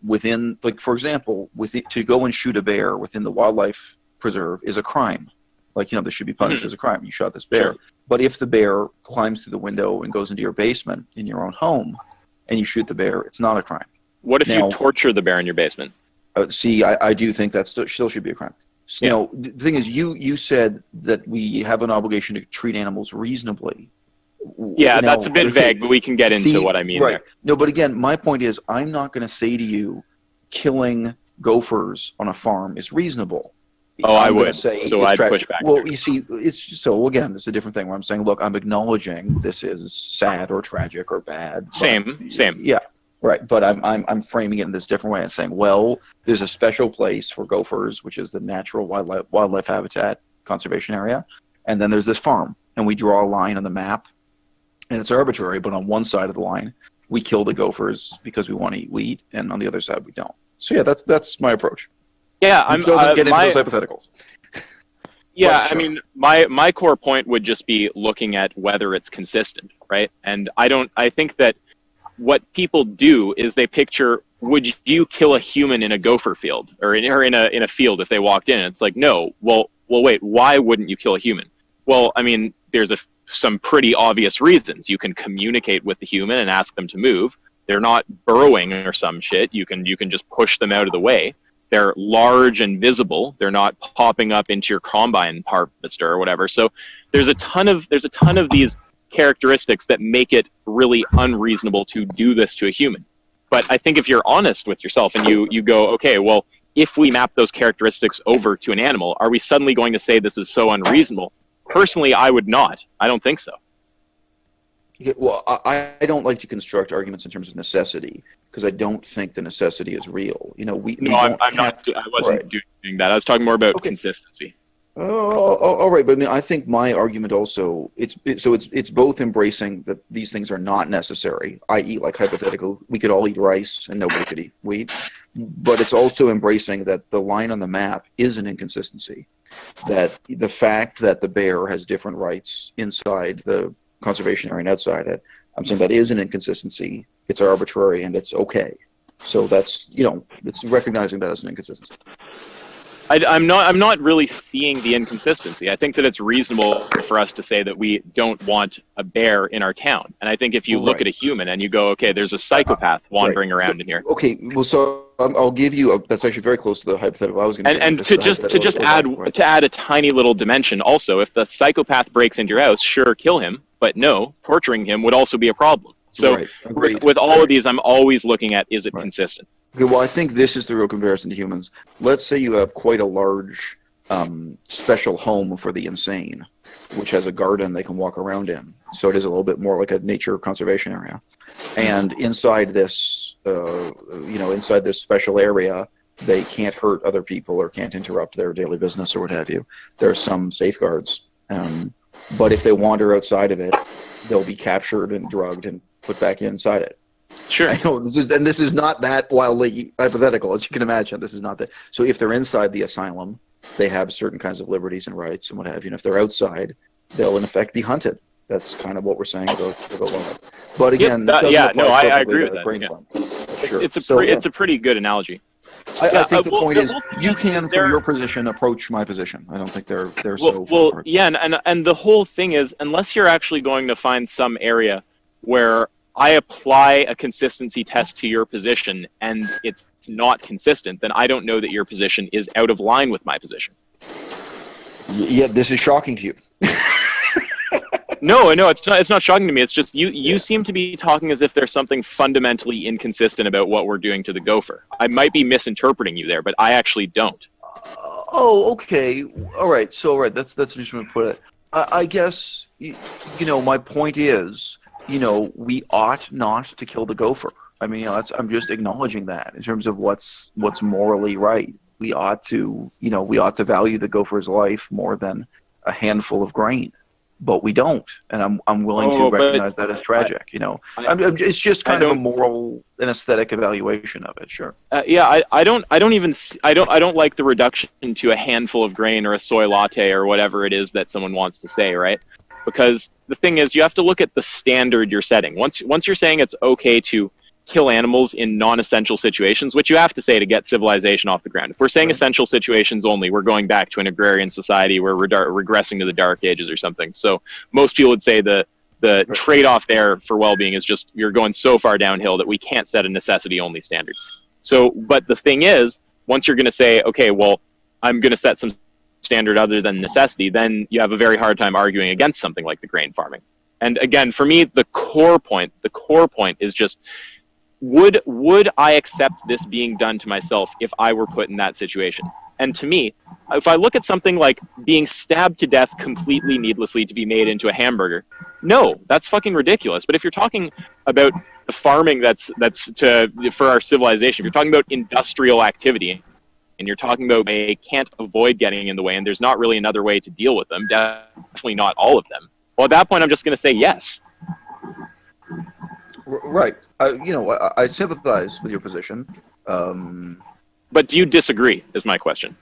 within, like, for example, to go and shoot a bear within the wildlife preserve is a crime. Like, this should be punished as a crime. You shot this bear. Sure. But if the bear climbs through the window and goes into your basement in your own home and you shoot the bear, it's not a crime. What if you torture the bear in your basement? See, I do think that still should be a crime. So, the thing is, you said that we have an obligation to treat animals reasonably. Yeah, that's a bit vague, but we can get into what I mean there. No, but again, my point is, I'm not going to say to you, killing gophers on a farm is reasonable. Oh, I would. So I'd push back. Well, you see, it's a different thing where I'm saying, look, I'm acknowledging this is sad or tragic or bad. Same. Yeah, right. But I'm framing it in this different way and saying, well, there's a special place for gophers, which is the natural wildlife habitat conservation area, and then there's this farm, and we draw a line on the map. And it's arbitrary, but on one side of the line, we kill the gophers because we want to eat wheat, and on the other side, we don't. So yeah, that's my approach. Yeah, I'm doesn't get into those hypotheticals. Yeah, I mean, my core point would just be looking at whether it's consistent, right? And I think that what people do is they picture, would you kill a human in a gopher field or in a field if they walked in? It's like, no. Well, wait. Why wouldn't you kill a human? Well, I mean, there's some pretty obvious reasons. You can communicate with the human and ask them to move. They're not burrowing or some shit. You can just push them out of the way. They're large and visible. They're not popping up into your combine harvester or whatever. So there's a ton of these characteristics that make it really unreasonable to do this to a human. But I think if you're honest with yourself and you go, okay, well, if we map those characteristics over to an animal, are we suddenly going to say this is so unreasonable? Personally, I would not. I don't think so. Yeah, well, I don't like to construct arguments in terms of necessity because I don't think the necessity is real. You know, I wasn't doing that. I was talking more about consistency. Oh, all right, but I mean, I think my argument also it's both embracing that these things are not necessary, i.e., like hypothetical, we could all eat rice and nobody could eat wheat, but it's also embracing that the line on the map is an inconsistency, that the fact that the bear has different rights inside the conservation area and outside it, I'm saying that is an inconsistency. It's arbitrary and it's okay. So that's, you know, it's recognizing that as an inconsistency. I'm not really seeing the inconsistency. I think that it's reasonable for us to say that we don't want a bear in our town. And I think if you look at a human and you go, okay, there's a psychopath wandering around in here. Okay, well, so I'll give you that's actually very close to the hypothetical I was going to. And to add a tiny little dimension, also, if the psychopath breaks into your house, sure, kill him, but no, torturing him would also be a problem. So with all of these, I'm always looking at, is it consistent? Okay, well, I think this is the real comparison to humans. Let's say you have quite a large special home for the insane, which has a garden they can walk around in. So it is a little bit more like a nature conservation area. And inside this, inside this special area, they can't hurt other people or can't interrupt their daily business or what have you. There are some safeguards. But if they wander outside of it, they'll be captured and drugged and put back inside it. Sure. I know this is not that wildly hypothetical, as you can imagine. This is not that. So if they're inside the asylum, they have certain kinds of liberties and rights and what have you. And if they're outside, they'll in effect be hunted. That's kind of what we're saying about laws. But again, I agree with that. Yeah. Sure. It's a pretty good analogy. I think the point is, you can, from your position, approach my position. I don't think they're so. Well, yeah, and the whole thing is, unless you're actually going to find some area where I apply a consistency test to your position and it's not consistent, then I don't know that your position is out of line with my position. Yeah, this is shocking to you. No, it's not shocking to me. It's just you seem to be talking as if there's something fundamentally inconsistent about what we're doing to the gopher. I might be misinterpreting you there, but I actually don't. Okay. All right. So, that's an interesting way to put it. I guess, my point is, we ought not to kill the gopher. I mean, I'm just acknowledging that in terms of what's morally right. We ought to value the gopher's life more than a handful of grain. But we don't, and I'm willing to recognize that as tragic. It's just kind of a moral and aesthetic evaluation of it. Sure. I don't like the reduction to a handful of grain or a soy latte or whatever it is that someone wants to say, right? Because the thing is, you have to look at the standard you're setting. Once you're saying it's okay to kill animals in non-essential situations, which you have to say to get civilization off the ground. If we're saying essential situations only, we're going back to an agrarian society where we're regressing to the Dark Ages or something. So most people would say the trade-off there for well-being is just you're going so far downhill that we can't set a necessity-only standard. So, but the thing is, once you're going to say, okay, well, I'm going to set some standard other than necessity, then you have a very hard time arguing against something like the grain farming. And again, for me, the core point is just, would I accept this being done to myself if I were put in that situation? And to me, if I look at something like being stabbed to death completely needlessly to be made into a hamburger, no, that's fucking ridiculous. But if you're talking about the farming that's for our civilization, if you're talking about industrial activity, and you're talking about they can't avoid getting in the way, and there's not really another way to deal with them, definitely not all of them. Well, at that point, I'm just going to say yes. Right. I sympathize with your position. But do you disagree? Is my question.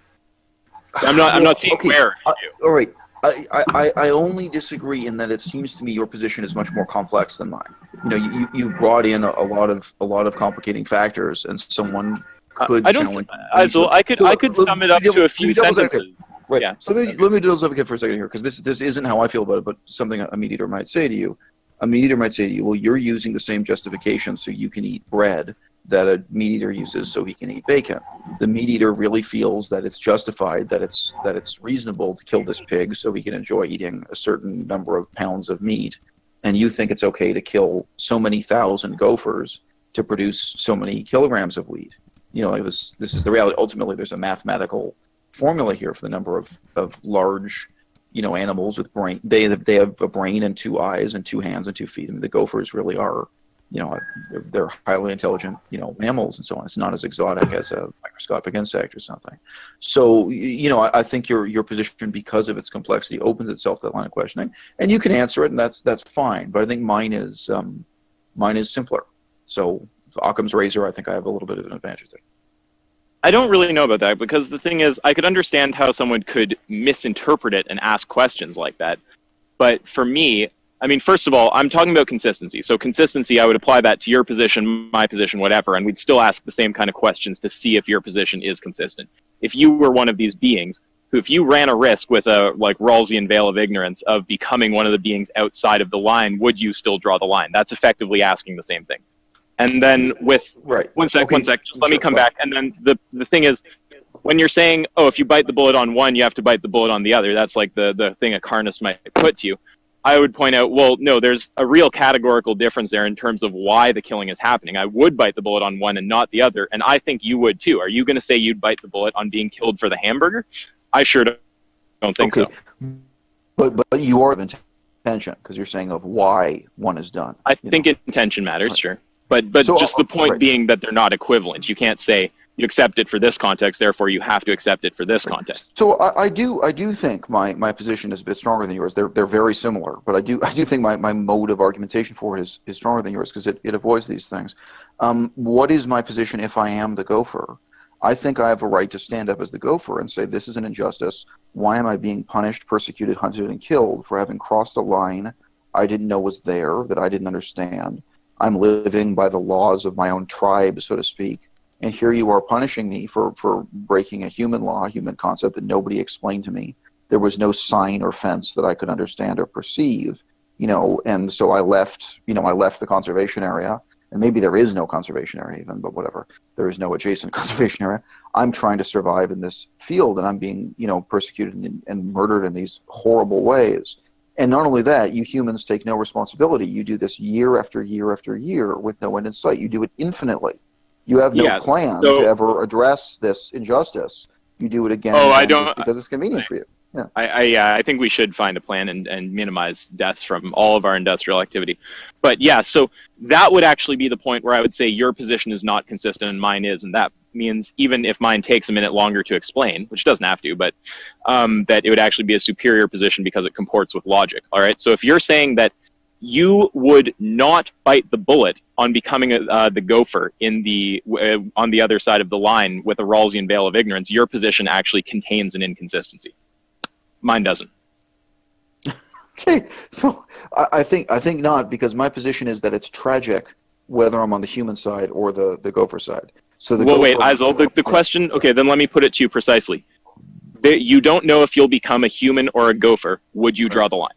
So I'm not seeing where. All right. I only disagree in that it seems to me your position is much more complex than mine. You know, you brought in a lot of complicating factors, and someone could I don't. challenge. I could sum it up to a few sentences. Right. Yeah. So let me do devil's advocate for a second here, because this isn't how I feel about it, but something a meat eater might say to you. A meat eater might say to you, well, you're using the same justification so you can eat bread that a meat eater uses so he can eat bacon. The meat eater really feels that it's justified, that it's reasonable to kill this pig so he can enjoy eating a certain number of pounds of meat, and you think it's okay to kill so many thousand gophers to produce so many kilograms of wheat. You know, like this is the reality. Ultimately, there's a mathematical formula here for the number of large, you know, animals with brain. They have a brain and 2 eyes and 2 hands and 2 feet. I mean, the gophers really are, you know, they're highly intelligent, you know, mammals and so on. It's not as exotic as a microscopic insect or something. So, you know, I think your position, because of its complexity, opens itself to that line of questioning, and you can answer it, and that's fine. But I think mine is simpler. So Occam's razor, I think I have a little bit of an advantage there. I don't really know about that, because the thing is, I could understand how someone could misinterpret it and ask questions like that. But for me, I mean, first of all, I'm talking about consistency. So consistency, I would apply that to your position, my position, whatever, and we'd still ask the same kind of questions to see if your position is consistent. If you were one of these beings, who, if you ran a risk with a, like, Rawlsian veil of ignorance of becoming one of the beings outside of the line, would you still draw the line? That's effectively asking the same thing. And then with, one sec, just let me come back. And then the thing is, when you're saying, oh, if you bite the bullet on one, you have to bite the bullet on the other, that's like the thing a carnist might put to you. I would point out, well, no, there's a real categorical difference there in terms of why the killing is happening. I would bite the bullet on one and not the other, and I think you would too. Are you going to say you'd bite the bullet on being killed for the hamburger? I sure don't think so. But you are of intention, because you're saying of why one is done. I think intention matters, sure. But so, just the point being that they're not equivalent. You can't say you accept it for this context, therefore you have to accept it for this context. So I do think my position is a bit stronger than yours. They're very similar, but I do think my mode of argumentation for it is stronger than yours, because it avoids these things. What is my position if I am the gopher? I think I have a right to stand up as the gopher and say, this is an injustice. Why am I being punished, persecuted, hunted, and killed for having crossed a line I didn't know was there, that I didn't understand? I'm living by the laws of my own tribe, so to speak. And here you are punishing me for breaking a human law, a human concept that nobody explained to me. There was no sign or fence that I could understand or perceive, you know, and so I left the conservation area, and maybe there is no conservation area even, but whatever. There is no adjacent conservation area. I'm trying to survive in this field, and I'm being, you know, persecuted and murdered in these horrible ways. And not only that, you humans take no responsibility. You do this year after year after year with no end in sight. You do it infinitely. You have no plan to ever address this injustice. You do it again and again because it's convenient for you. Yeah. I think we should find a plan and minimize deaths from all of our industrial activity. But yeah, so that would actually be the point where I would say your position is not consistent and mine is, and that means even if mine takes a minute longer to explain, which doesn't have to, but that it would actually be a superior position because it comports with logic. All right, so if you're saying that you would not bite the bullet on becoming the gopher in the on the other side of the line with a Rawlsian veil of ignorance, your position actually contains an inconsistency. Mine doesn't. Okay, so I think not, because my position is that it's tragic whether I'm on the human side or the gopher side. So the wait, Aizal, the question. Okay, then let me put it to you precisely. You don't know if you'll become a human or a gopher. Would you draw the line?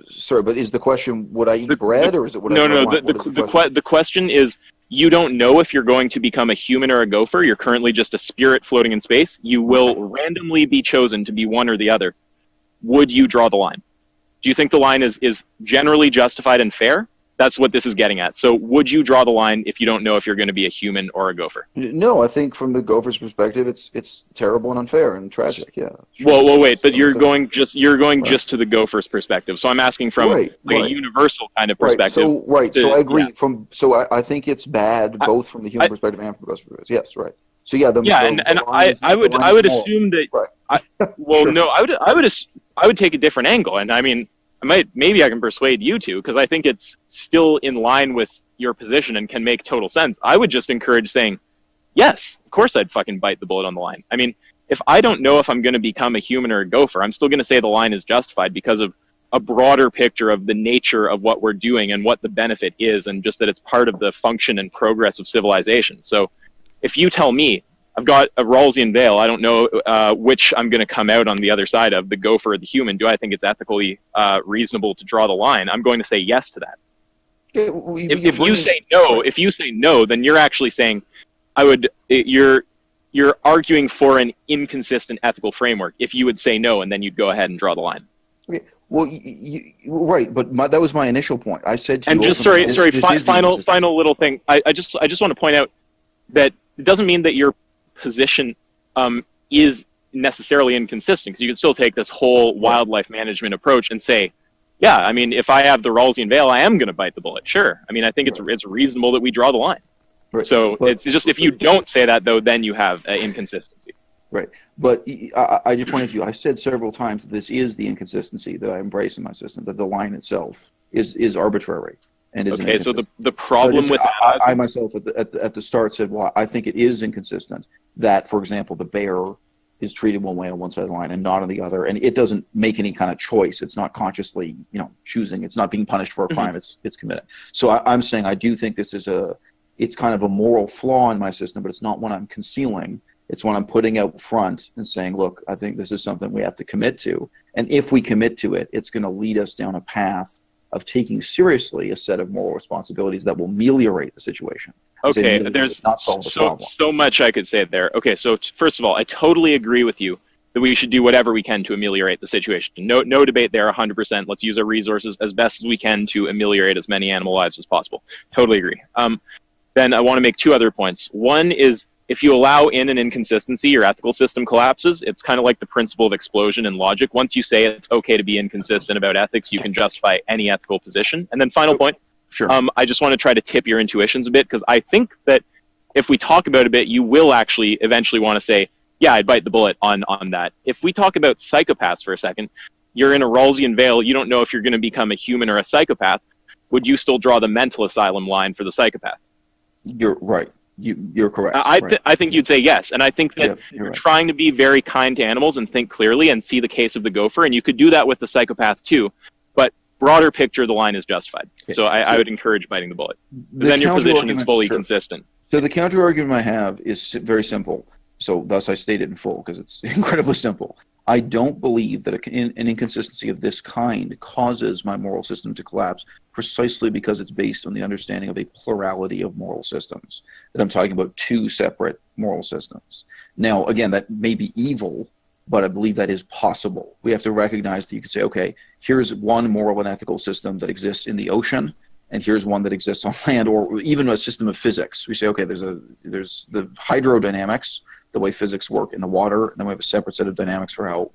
Sorry, but is the question, would I eat bread, or is it would no, I no, the question is, you don't know if you're going to become a human or a gopher. You're currently just a spirit floating in space. You will randomly be chosen to be one or the other. Would you draw the line? Do you think the line is generally justified and fair? That's what this is getting at. So would you draw the line if you don't know if you're going to be a human or a gopher? No, I think from the gopher's perspective, it's terrible and unfair and tragic. Yeah. Sure. Well, wait, but you're going just to the gopher's perspective. So I'm asking from a universal kind of perspective. So I agree. Yeah. I think it's bad both from the human perspective and from the gopher's perspective. Yes, right. So yeah, I would assume that. Right. I would take a different angle, and I mean, maybe I can persuade you to, because I think it's still in line with your position and can make total sense. I would just encourage saying, yes, of course I'd fucking bite the bullet on the line. I mean, if I don't know if I'm going to become a human or a gopher, I'm still going to say the line is justified because of a broader picture of the nature of what we're doing and what the benefit is, and just that it's part of the function and progress of civilization. So if you tell me I've got a Rawlsian veil, I don't know which I'm going to come out on the other side of, the gopher or the human, do I think it's ethically reasonable to draw the line? I'm going to say yes to that. If you say no, then you're actually saying you're arguing for an inconsistent ethical framework if you would say no and then you'd go ahead and draw the line. Okay. Well, right, but that was my initial point. I said to you, and just final little thing. I just want to point out that it doesn't mean that your position is necessarily inconsistent, because you can still take this whole wildlife management approach and say, yeah, I mean, if I have the Rawlsian veil, I am going to bite the bullet. Sure. I mean, I think it's reasonable that we draw the line. Right. So it's just, if you don't say that, though, then you have inconsistency. Right. But I just pointed to you, I said several times that this is the inconsistency that I embrace in my system, that the line itself is arbitrary. And is okay, so the problem with that... I myself at the start said, well, I think it is inconsistent that, for example, the bear is treated one way on one side of the line and not on the other, and it doesn't make any kind of choice. It's not consciously, choosing. It's not being punished for a crime it's committed. So I'm saying I do think this is it's kind of a moral flaw in my system, but it's not one I'm concealing. It's one I'm putting out front and saying, look, I think this is something we have to commit to. And if we commit to it, it's going to lead us down a path of taking seriously a set of moral responsibilities that will ameliorate the situation. Okay, there's not so much I could say there. Okay, so first of all, I totally agree with you that we should do whatever we can to ameliorate the situation. No debate there, 100%. Let's use our resources as best as we can to ameliorate as many animal lives as possible. Totally agree. Then I want to make two other points. One is, if you allow in an inconsistency, your ethical system collapses. It's kind of like the principle of explosion in logic. Once you say it's okay to be inconsistent about ethics, you can justify any ethical position. And then final point, sure. I just want to try to tip your intuitions a bit, because I think that if we talk about it a bit, you will actually eventually want to say, yeah, I'd bite the bullet on that. If we talk about psychopaths for a second, you're in a Rawlsian veil, you don't know if you're going to become a human or a psychopath. Would you still draw the mental asylum line for the psychopath? You're right. You're correct. I think you'd say yes, and I think that you're trying to be very kind to animals and think clearly and see the case of the gopher, and you could do that with the psychopath too, but broader picture, the line is justified. Okay. So I would encourage biting the bullet. Then your position is fully consistent. So the counter-argument I have is very simple, so thus I state it in full, because it's incredibly simple. I don't believe that an inconsistency of this kind causes my moral system to collapse, precisely because it's based on the understanding of a plurality of moral systems. That I'm talking about two separate moral systems. Now, again, that may be evil, but I believe that is possible. We have to recognize that you could say, okay, here's one moral and ethical system that exists in the ocean, and here's one that exists on land, or even a system of physics. We say, okay, there's the hydrodynamics, the way physics work in the water, and then we have a separate set of dynamics for how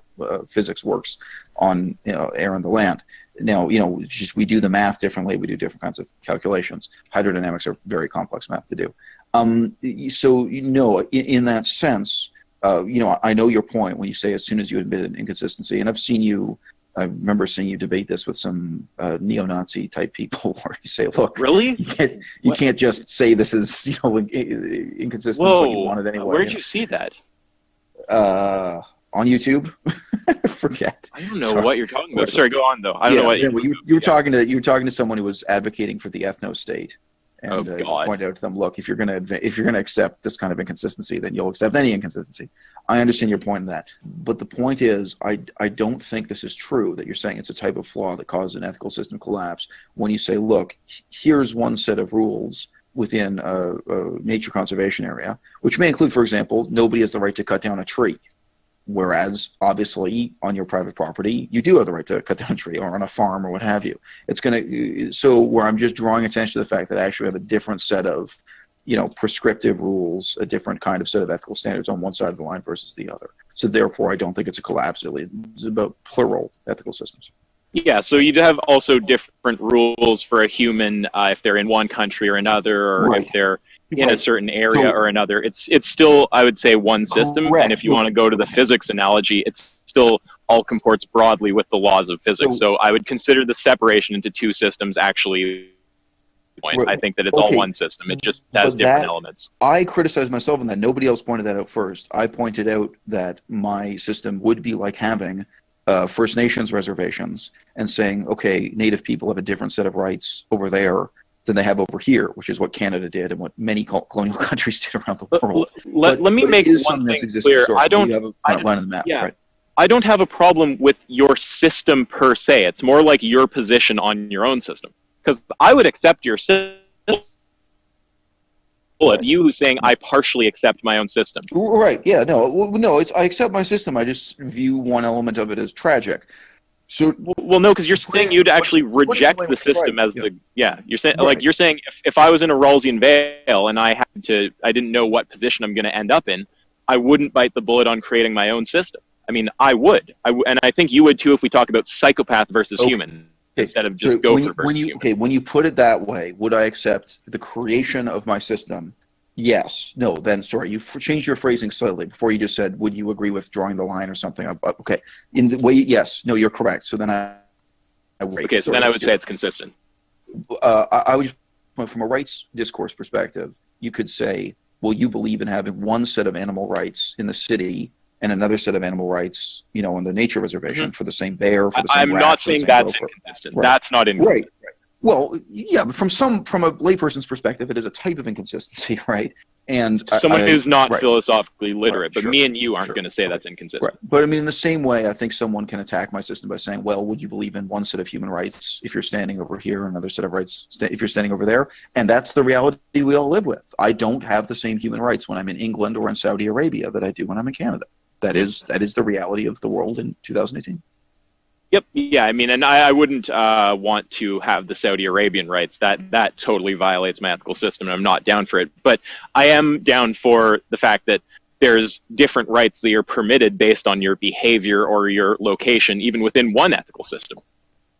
physics works on air and the land. Now, just we do the math differently. We do different kinds of calculations. Hydrodynamics are very complex math to do. So, in that sense, I know your point when you say as soon as you admit an inconsistency, and I remember seeing you debate this with some neo-Nazi type people, where you say, "Look, really, you can't just say this is inconsistent, Whoa, but you want it anyway." Where'd you see that? On YouTube. Forget. I don't know what you're talking about. Sorry, go on though. I don't know what you were talking to someone who was advocating for the ethno-state. And you pointed out to them, look, if you're going to accept this kind of inconsistency, then you'll accept any inconsistency. I understand your point in that, but the point is, I don't think this is true. That you're saying it's a type of flaw that causes an ethical system collapse. When you say, look, here's one set of rules within a nature conservation area, which may include, for example, nobody has the right to cut down a tree. Whereas, obviously, on your private property, you do have the right to cut down a tree, or on a farm, or what have you. So where I'm just drawing attention to the fact that I actually have a different set of, prescriptive rules, a different kind of set of ethical standards on one side of the line versus the other. So therefore, I don't think it's a collapse. It's about plural ethical systems. Yeah, so you'd have also different rules for a human if they're in one country or another, or if they're in a certain area or another. It's still, I would say, one system. Correct. And if you want to go to the physics analogy, it's still all comports broadly with the laws of physics. So I would consider the separation into two systems actually point. I think that it's all one system. It just has different elements. I criticized myself in that. Nobody else pointed that out first. I pointed out that my system would be like having First Nations reservations and saying, okay, Native people have a different set of rights over there than they have over here, which is what Canada did and what many colonial countries did around the world. Let me make one thing clear. I don't have a line on the map, right? I don't have a problem with your system per se. It's more like your position on your own system. Because I would accept your system. Well, it's you who's saying I partially accept my own system. Right, yeah, no, I accept my system. I just view one element of it as tragic. So, well, no, because you're saying you'd actually reject the system as the You're saying like you're saying if I was in a Rawlsian Vale and I didn't know what position I'm going to end up in, I wouldn't bite the bullet on creating my own system. I mean, I would, and I think you would too if we talk about psychopath versus human instead of just gopher versus human. Okay, when you put it that way, would I accept the creation of my system? Yes. No. Then, sorry, you changed your phrasing slightly. Before you just said, "Would you agree with drawing the line or something?" Okay. In the way, yes. No, you're correct. So then I okay. So then I would say it's consistent. I would just, from a rights discourse perspective, you could say, well, you believe in having one set of animal rights in the city and another set of animal rights, on the nature reservation for the same bear, for the same rat, not saying that's inconsistent. Right. That's not inconsistent. Right. Well, yeah, but from a layperson's perspective, it is a type of inconsistency, right? And someone who's not philosophically literate, but me and you aren't going to say that's inconsistent. Right. But I mean, in the same way, I think someone can attack my system by saying, well, would you believe in one set of human rights if you're standing over here, and another set of rights if you're standing over there? And that's the reality we all live with. I don't have the same human rights when I'm in England or in Saudi Arabia that I do when I'm in Canada. That is the reality of the world in 2018. Yep. Yeah. I mean, and I wouldn't want to have the Saudi Arabian rights. That totally violates my ethical system, and I'm not down for it. But I am down for the fact that there's different rights that are permitted based on your behavior or your location, even within one ethical system.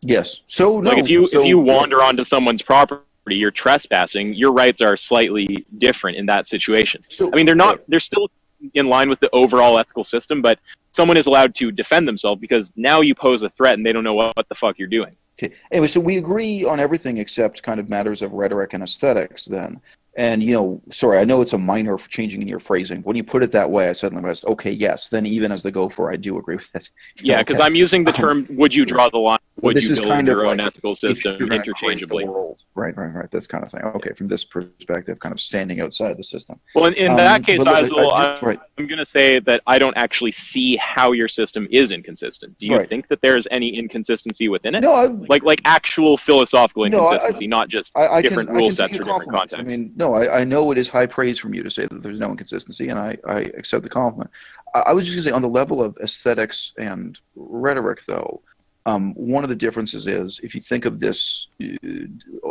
Yes. So no. Like if you wander onto someone's property, you're trespassing. Your rights are slightly different in that situation. So, I mean, they're still in line with the overall ethical system, but someone is allowed to defend themselves because now you pose a threat and they don't know what the fuck you're doing. Okay. Anyway, so we agree on everything except kind of matters of rhetoric and aesthetics then. And, sorry, I know it's a minor changing in your phrasing. When you put it that way, I suddenly realized, okay, yes, then even as the gopher, I do agree with that. Yeah, because I'm using the term, would you draw the line? Would you build your own ethical system interchangeably? Right. This kind of thing. Okay, from this perspective, kind of standing outside the system. Well, in that case, I'm going to say that I don't actually see how your system is inconsistent. Do you think that there's any inconsistency within it? No, like actual philosophical inconsistency, not just different rule sets for different contexts. I mean, no, I know it is high praise from you to say that there's no inconsistency, and I accept the compliment. I was just going to say, on the level of aesthetics and rhetoric, though, one of the differences is, if you think of this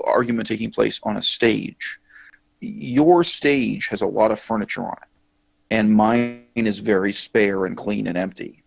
argument taking place on a stage, your stage has a lot of furniture on it, and mine is very spare and clean and empty.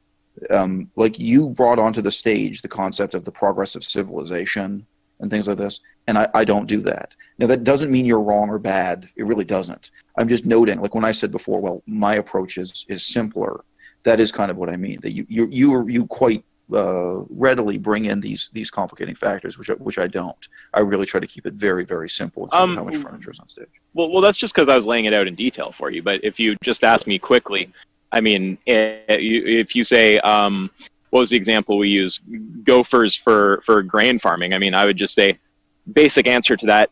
Like, you brought onto the stage the concept of the progress of civilization and things like this, and I don't do that. Now, that doesn't mean you're wrong or bad. It really doesn't. I'm just noting, like when I said before, well, my approach is simpler. That is kind of what I mean. That you quite readily bring in these complicating factors, which I don't. I really try to keep it very, very simple in terms of how much furniture is on stage. Well, that's just because I was laying it out in detail for you. But if you just ask me quickly, I mean, if you say, what was the example we use? Gophers for grain farming. I mean, I would just say, basic answer to that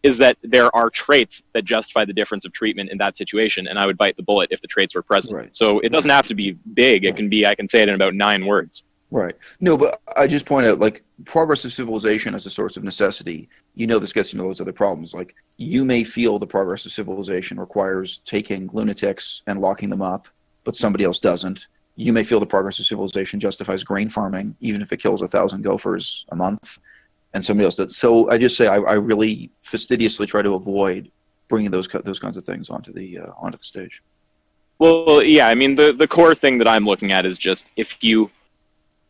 is that there are traits that justify the difference of treatment in that situation, and I would bite the bullet if the traits were present. Right. So it doesn't have to be big. It can be, I can say it in about 9 words. Right. No, but I just point out, like, progress of civilization as a source of necessity, this gets into those other problems. Like, you may feel the progress of civilization requires taking lunatics and locking them up, but somebody else doesn't. You may feel the progress of civilization justifies grain farming, even if it kills 1,000 gophers a month, and somebody else does. So I just say I really fastidiously try to avoid bringing those kinds of things onto the stage. Well, yeah. I mean, the core thing that I'm looking at is just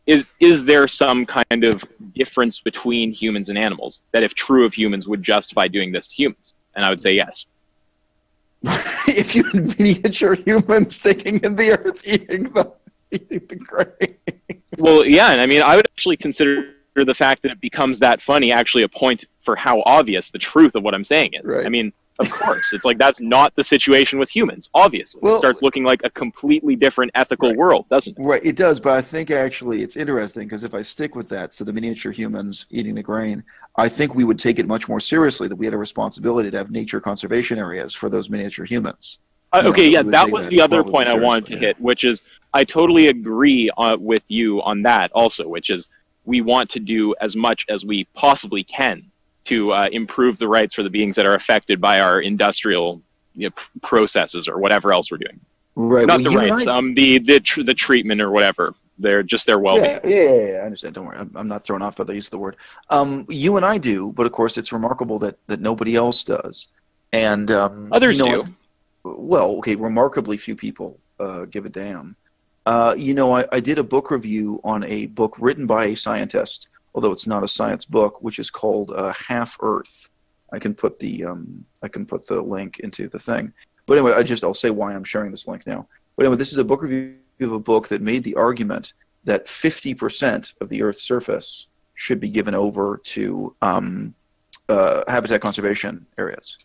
is there some kind of difference between humans and animals that, if true of humans, would justify doing this to humans? And I would say yes. If you had miniature humans sticking in the earth eating the grain. Well, yeah, and I mean, I would actually consider the fact that it becomes that funny actually a point for how obvious the truth of what I'm saying is. Right. I mean, of course, it's like that's not the situation with humans, obviously. Well, it starts looking like a completely different ethical world, doesn't it? Right, it does, but I think actually it's interesting because if I stick with that, so the miniature humans eating the grain, I think we would take it much more seriously that we had a responsibility to have nature conservation areas for those miniature humans. Okay, yeah, that was the other point I wanted to hit, which is I totally agree with you on that also, which is we want to do as much as we possibly can to improve the rights for the beings that are affected by our industrial processes or whatever else we're doing. Right. Not the rights, the treatment or whatever. They're just their well-being. Yeah, I understand. Don't worry. I'm not thrown off by the use of the word. You and I do, but of course it's remarkable that nobody else does. And others do. Well, okay, remarkably few people give a damn. I did a book review on a book written by a scientist, although it's not a science book, which is called Half Earth. I can put the link into the thing. But anyway, I'll say why I'm sharing this link now. But anyway, this is a book review of a book that made the argument that 50% of the Earth's surface should be given over to habitat conservation areas.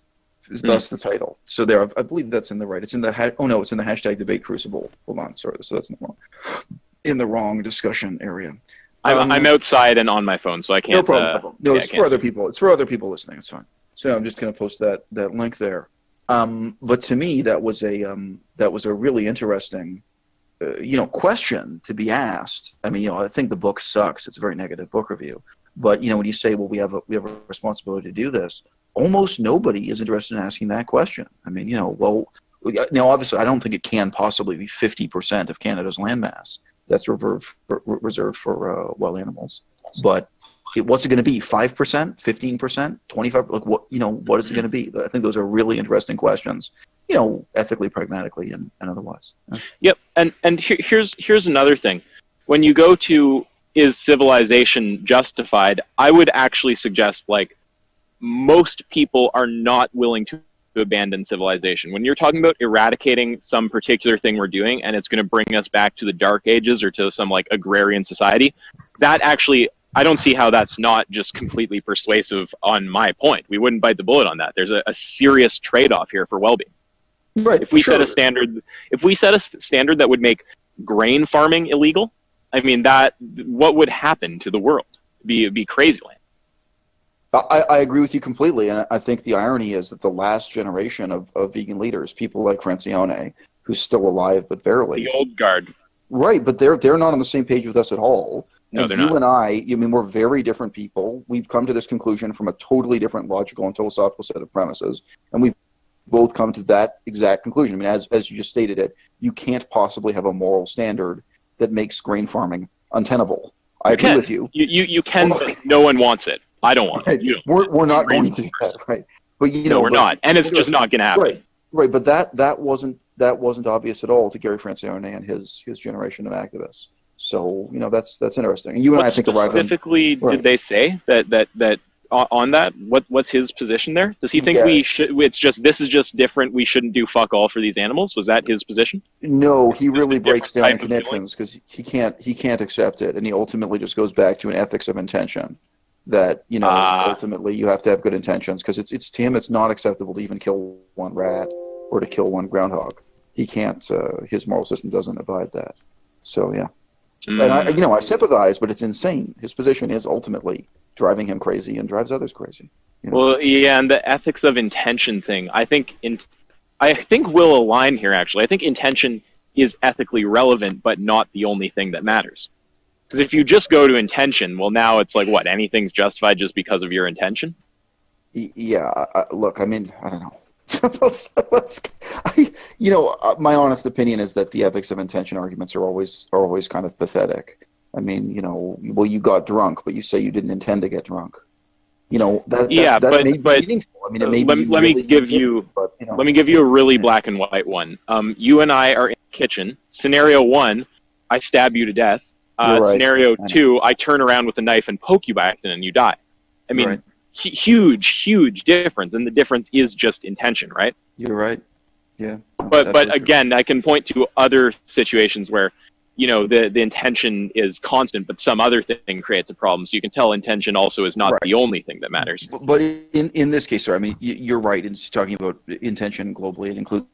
Thus the title. So there, I believe that's in the right. It's in the it's in the hashtag debate crucible. Hold on, sorry, so that's in the wrong discussion area. I'm outside and on my phone, so I can't. No problem. No, it's for other people. It's for other people listening. It's fine. So I'm just going to post that link there. But to me, that was a really interesting, question to be asked. I mean, I think the book sucks. It's a very negative book review. But when you say, well, we have a responsibility to do this, almost nobody is interested in asking that question. I mean, now obviously, I don't think it can possibly be 50% of Canada's landmass that's reserved for wild animals. But what's it going to be? 5%, 15%, 25%? Like what is it going to be? I think those are really interesting questions. Ethically, pragmatically, and otherwise. Yep, and here's another thing. When you go to is civilization justified, I would actually suggest most people are not willing to abandon civilization. When you're talking about eradicating some particular thing we're doing and it's going to bring us back to the Dark Ages or to some agrarian society, that actually, I don't see how that's not just completely persuasive on my point. We wouldn't bite the bullet on that. There's a serious trade-off here for well-being. Right. If we set a standard, that would make grain farming illegal, I mean, what would happen to the world? It'd be crazy land. I agree with you completely, and I think the irony is that the last generation of vegan leaders, people like Francione, who's still alive but barely. The old guard. Right, but they're not on the same page with us at all. No, and they're you not. and I mean, we're very different people. We've come to this conclusion from a totally different logical and philosophical set of premises, and we've both come to that exact conclusion. I mean, as you just stated it, you can't possibly have a moral standard that makes grain farming untenable. I agree with you. You can, but no one wants it. I don't want it. You don't. We're not going to do that, right? But we're not, and it's just not going to happen. Right. But that wasn't obvious at all to Gary Francione and his generation of activists. So that's interesting. And you and I think specifically did they say that on that? What's his position there? Does he think we should? This is just different. We shouldn't do fuck all for these animals. Was that his position? No, he really breaks down connections because he can't accept it, and he ultimately just goes back to an ethics of intention. That ultimately you have to have good intentions because it's to him it's not acceptable to even kill one rat or to kill one groundhog. He can't. His moral system doesn't abide that. So yeah, and I sympathize, but it's insane. His position is ultimately driving him crazy and drives others crazy. Well, yeah, and the ethics of intention thing, I think we'll align here. Actually, I think intention is ethically relevant, but not the only thing that matters. Because if you just go to intention, well, now it's what? Anything's justified just because of your intention? Yeah. Look, I mean, I don't know. My honest opinion is that the ethics of intention arguments are always kind of pathetic. I mean, well, you got drunk, but you say you didn't intend to get drunk. That may be meaningful. I mean, let me give you a really black and white one. You and I are in the kitchen. Scenario 1, I stab you to death. Right. Scenario 2, I turn around with a knife and poke you by accident and you die. I mean, huge difference, and the difference is just intention, right? You're right. Yeah. But again, I can point to other situations where you know, the intention is constant, but some other thing creates a problem. So you can tell intention also is not the only thing that matters. But in this case, sir, I mean, you're right in talking about intention globally. It includes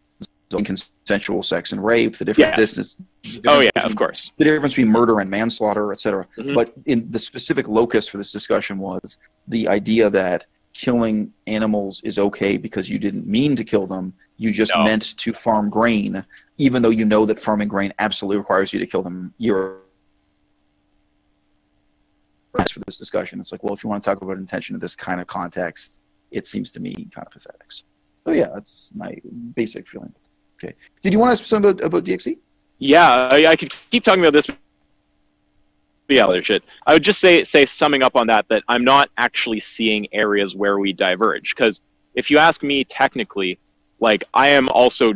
consensual sex and rape, the different distance. Of course. The difference between murder and manslaughter, etc. But in the specific locus for this discussion was the idea that killing animals is okay because you didn't mean to kill them. You just meant to farm grain, even though you know that farming grain absolutely requires you to kill them. For this discussion, it's like, well, if you want to talk about intention in this kind of context, it seems to me kind of pathetic. So yeah, that's my basic feeling. Okay. Did you want to ask something about DXE? Yeah, I could keep talking about this. Yeah, other shit. I would just say summing up on that I'm not actually seeing areas where we diverge. Because if you ask me technically, like, I am also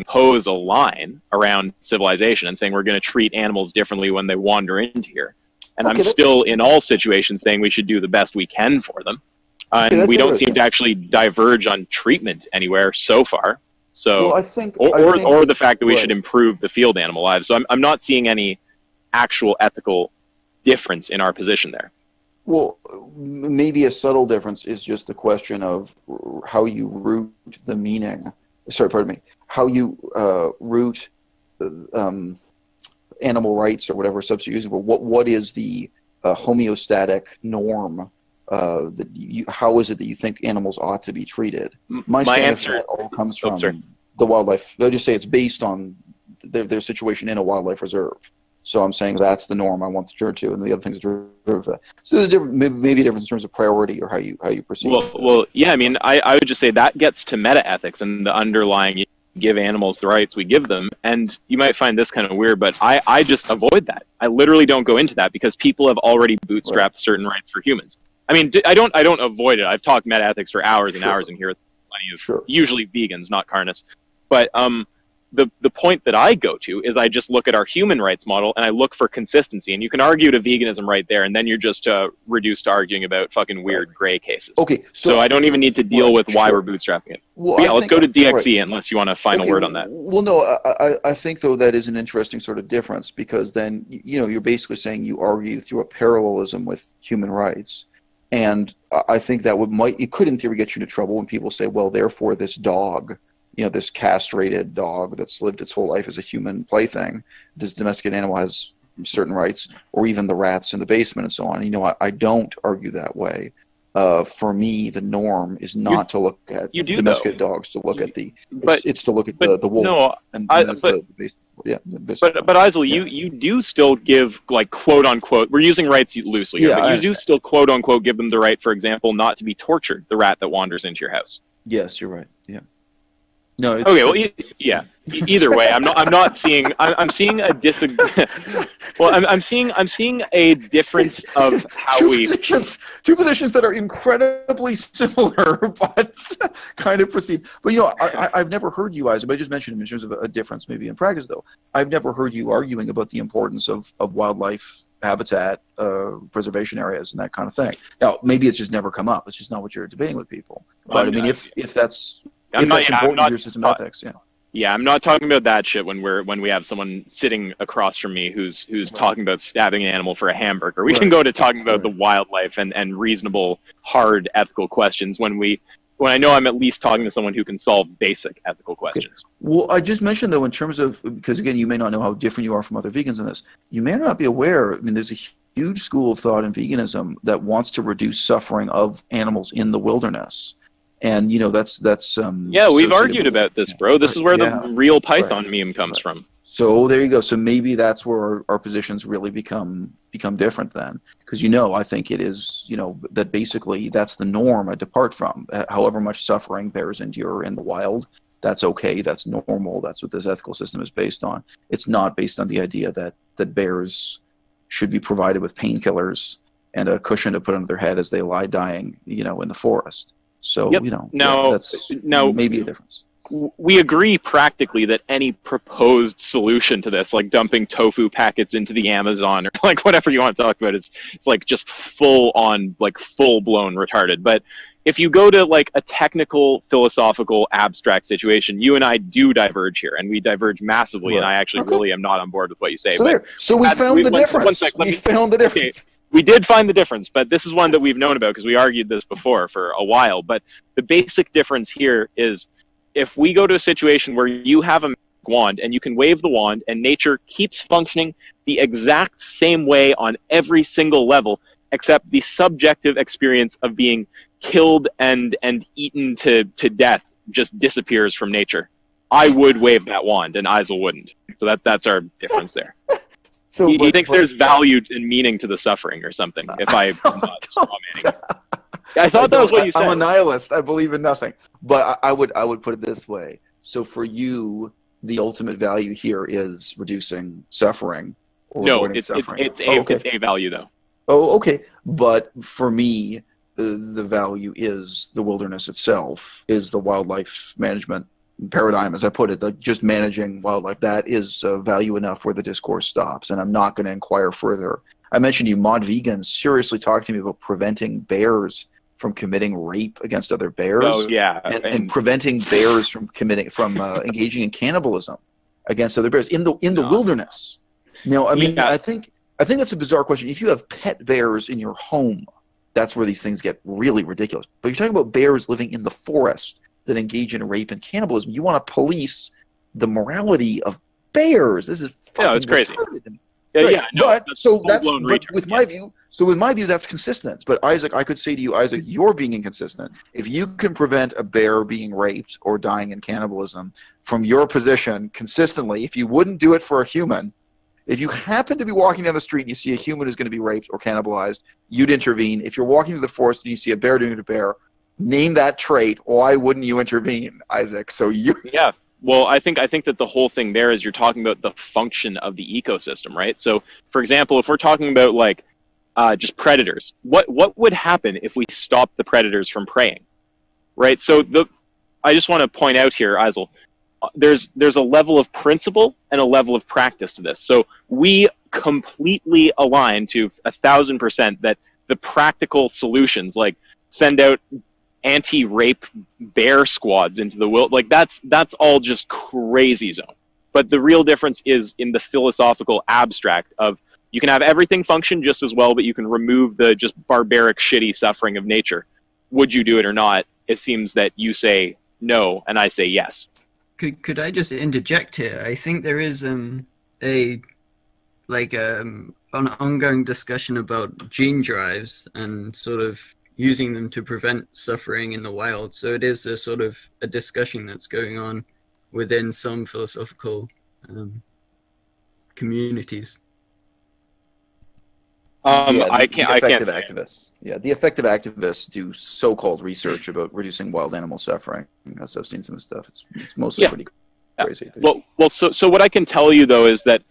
pose a line around civilization and saying we're going to treat animals differently when they wander into here. And I'm still in all situations saying we should do the best we can for them. And we don't seem to actually diverge on treatment anywhere so far. So, well, I think the fact that we should improve the field animal lives. So I'm not seeing any actual ethical difference in our position there. Well, maybe a subtle difference is just the question of how you root the meaning. Sorry, pardon me. How you root animal rights or whatever substitute you're using for. What is the homeostatic norm? How is it that you think animals ought to be treated? My answer all comes from the wildlife. They'll just say it's based on their situation in a wildlife reserve. So I'm saying that's the norm I want to turn to, and the other things are derivative of that. So there's a different, maybe a difference in terms of priority or how you perceive. Well, yeah. I mean, I would just say that gets to meta ethics and the underlying give animals the rights we give them. And you might find this kind of weird, but I just avoid that. I literally don't go into that because people have already bootstrapped certain rights for humans. I mean, I don't avoid it. I've talked meta ethics for hours and hours in here with plenty of usually vegans, not carnists. But the point that I go to is I just look at our human rights model and I look for consistency. And you can argue to veganism right there, and then you're just reduced to arguing about fucking weird gray cases. Okay, so I don't even need to deal with why we're bootstrapping it. Well, yeah, let's go to DXE unless you want a final word on that. Well, no, I think though that is an interesting sort of difference because then you're basically saying you argue through a parallelism with human rights. And I think that it could in theory get you into trouble when people say, well, therefore this dog, this castrated dog that's lived its whole life as a human plaything, this domesticated animal has certain rights, or even the rats in the basement and so on. I don't argue that way. For me, the norm is not to look at domesticated dogs, to look at it's to look at the wolf. No, but Isel, you do still give, like, quote unquote, we're using rights loosely here, but you do still quote unquote give them the right, for example, not to be tortured, the rat that wanders into your house. Yes, you're right. Yeah. No. Okay. Well, yeah. Either way, I'm seeing a well, I'm seeing a difference of how two positions that are incredibly similar, but kind of proceed. But I've never heard you guys. But I just mentioned in terms of a difference, maybe in practice, though. I've never heard you arguing about the importance of wildlife habitat preservation areas and that kind of thing. Now, maybe it's just never come up. It's just not what you're debating with people. But I mean, if that's important to your system of ethics, Yeah, I'm not talking about that shit when we have someone sitting across from me who's talking about stabbing an animal for a hamburger. We can go to talking about the wildlife and reasonable, hard ethical questions when I know I'm at least talking to someone who can solve basic ethical questions. Okay. Well, I just mentioned, though, in terms of, because again, you may not know how different you are from other vegans in this, you may not be aware, I mean, there's a huge school of thought in veganism that wants to reduce suffering of animals in the wilderness. And that's we've argued about this, bro. This is where the real Python meme comes from. So there you go. So maybe that's where our positions really become different then, because I think it is that basically that's the norm I depart from. However much suffering bears endure in the wild, that's okay. That's normal. That's what this ethical system is based on. It's not based on the idea that bears should be provided with painkillers and a cushion to put under their head as they lie dying, in the forest. So, that's maybe a difference. We agree practically that any proposed solution to this, like dumping tofu packets into the Amazon or like whatever you want to talk about, it's like just full blown retarded. But if you go to like a technical, philosophical, abstract situation, you and I do diverge here, and we diverge massively. And I actually really am not on board with what you say. So we found the difference. We found the difference. Okay, we did find the difference, but this is one that we've known about because we argued this before for a while. But the basic difference here is if we go to a situation where you have a magic wand and you can wave the wand and nature keeps functioning the exact same way on every single level, except the subjective experience of being killed and eaten to death just disappears from nature, I would wave that wand and Isel wouldn't. So that's our difference there. So he thinks there's value and meaning to the suffering or something, if I'm not strawmanning. I thought that was what you said. I'm a nihilist. I believe in nothing. But I would put it this way. So for you, the ultimate value here is reducing suffering. Or no, it's a value, though. Oh, okay. But for me, the value is the wilderness itself, is the wildlife management paradigm, as I put it, like just managing wildlife. That is value enough where the discourse stops, and I'm not going to inquire further. I mentioned you mod vegans seriously talk to me about preventing bears from committing rape against other bears. Oh yeah, and preventing bears from engaging in cannibalism against other bears in the wilderness. Now, I mean, I think that's a bizarre question. If you have pet bears in your home, that's where these things get really ridiculous. But you're talking about bears living in the forest that engage in rape and cannibalism. You want to police the morality of bears. This is fucking it's crazy. Right. Yeah, no, with my view, that's consistent. But Isaac, I could say to you, Isaac, you're being inconsistent. If you can prevent a bear being raped or dying in cannibalism from your position consistently, if you wouldn't do it for a human, if you happen to be walking down the street and you see a human who's going to be raped or cannibalized, you'd intervene. If you're walking through the forest and you see a bear doing it to a bear, name that trait. Why wouldn't you intervene, Isaac? So you. Yeah. Well, I think that the whole thing there is you're talking about the function of the ecosystem, right? So, for example, if we're talking about like just predators, what would happen if we stopped the predators from preying, right? So I just want to point out here, Isel, there's a level of principle and a level of practice to this. So we completely align to 1,000% that the practical solutions, like send out anti-rape bear squads into the wild, like that's all just crazy zone. But the real difference is in the philosophical abstract of you can have everything function just as well, but you can remove the just barbaric shitty suffering of nature. Would you do it or not? It seems that you say no and I say yes. Could I just interject here? I think there is an ongoing discussion about gene drives and sort of using them to prevent suffering in the wild. So it is a sort of a discussion that's going on within some philosophical communities. I can't activists. Yeah, the effective activists do so-called research about reducing wild animal suffering. So I've seen some stuff. It's mostly pretty crazy. Well, so what I can tell you though is that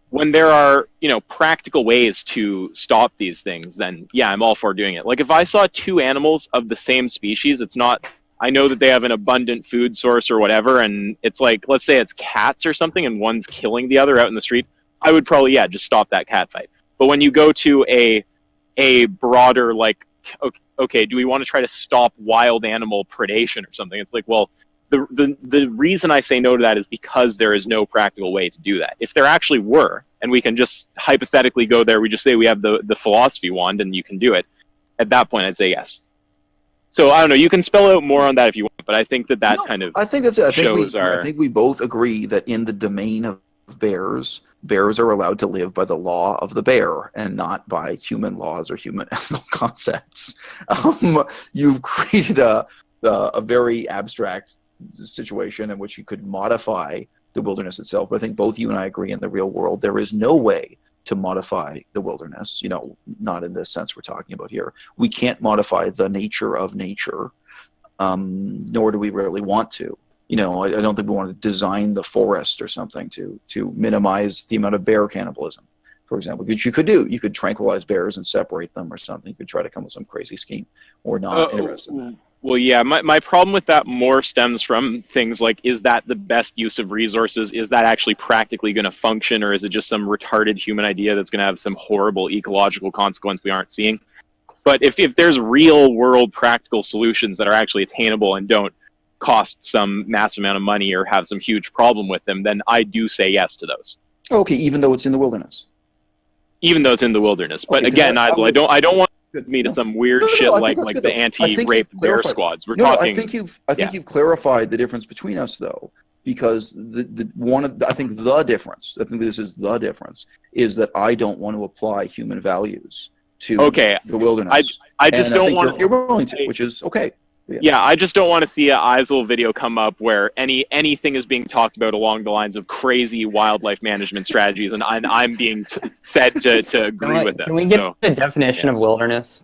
when there are, practical ways to stop these things, then yeah, I'm all for doing it. Like if I saw two animals of the same species, it's not, I know that they have an abundant food source or whatever, and it's like, let's say it's cats or something and one's killing the other out in the street, I would probably, just stop that cat fight. But when you go to a broader, like, okay, do we want to try to stop wild animal predation or something? It's like, well, the reason I say no to that is because there is no practical way to do that. If there actually were, and we can just hypothetically go there, we just say we have the philosophy wand and you can do it, at that point I'd say yes. So I don't know, you can spell out more on that if you want, but I think that kind of I think we both agree that in the domain of bears are allowed to live by the law of the bear and not by human laws or human ethical concepts. You've created a very abstract situation in which you could modify the wilderness itself. But I think both you and I agree in the real world there is no way to modify the wilderness, not in the sense we're talking about here. We can't modify the nature of nature, nor do we really want to. I don't think we want to design the forest or something to minimize the amount of bear cannibalism, for example, which you could do. You could tranquilize bears and separate them or something. You could try to come with some crazy scheme. We're not interested in that. Well, yeah, my problem with that more stems from things like, is that the best use of resources? Is that actually practically going to function, or is it just some retarded human idea that's going to have some horrible ecological consequence we aren't seeing? But if there's real world practical solutions that are actually attainable and don't cost some massive amount of money or have some huge problem with them, then I do say yes to those. Okay, even though it's in the wilderness. Even though it's in the wilderness. But Okay, again, I don't want me to No. some weird shit like the anti-rape bear squads. We're talking. I think you've clarified the difference between us, though, because I think this is the difference is that I don't want to apply human values to the wilderness. I just don't want you're willing to, which is okay. Yeah, I just don't want to see a a-bas-le video come up where anything is being talked about along the lines of crazy wildlife management strategies, and I'm being said to agree with them. Can we get the definition of wilderness?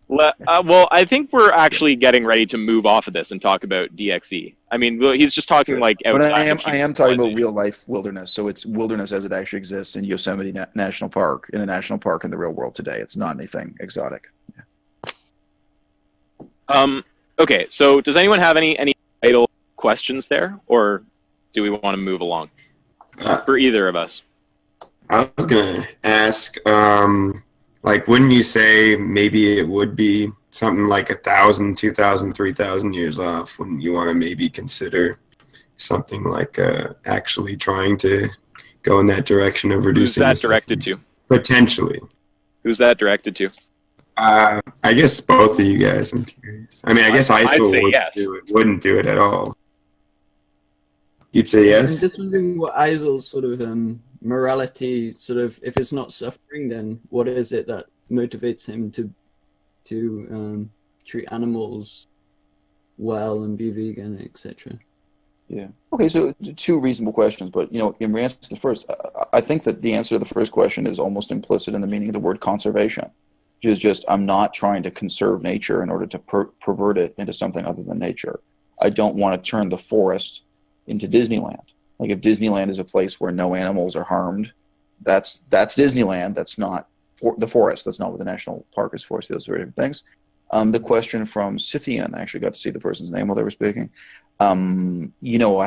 Well, I think we're actually getting ready to move off of this and talk about DXE. I mean, he's just talking like outside. But I am talking about real life wilderness, so it's wilderness as it actually exists in Yosemite National Park, in a national park in the real world today. It's not anything exotic. Yeah. Okay, so does anyone have any idle questions there, or do we want to move along for either of us? I was gonna ask, like, wouldn't you say maybe it would be something like 1,000, 2,000, 3,000 years off? Wouldn't you want to maybe consider something like actually trying to go in that direction of reducing? Who's that directed to? Potentially. Who's that directed to? I guess both of you guys. I'm curious. I mean, I guess ISO wouldn't do it at all. You'd say yes? I'm just wondering what ISO's sort of morality, sort of, if it's not suffering, then what is it that motivates him to treat animals well and be vegan, etc.? Yeah. Okay, so two reasonable questions, but in answer to the first, I think that the answer to the first question is almost implicit in the meaning of the word conservation, which is just I'm not trying to conserve nature in order to pervert it into something other than nature. I don't want to turn the forest into Disneyland. Like if Disneyland is a place where no animals are harmed, that's Disneyland. That's not the forest. That's not what the national park is for. So those are very different things. The question from Scythian, I actually got to see the person's name while they were speaking. I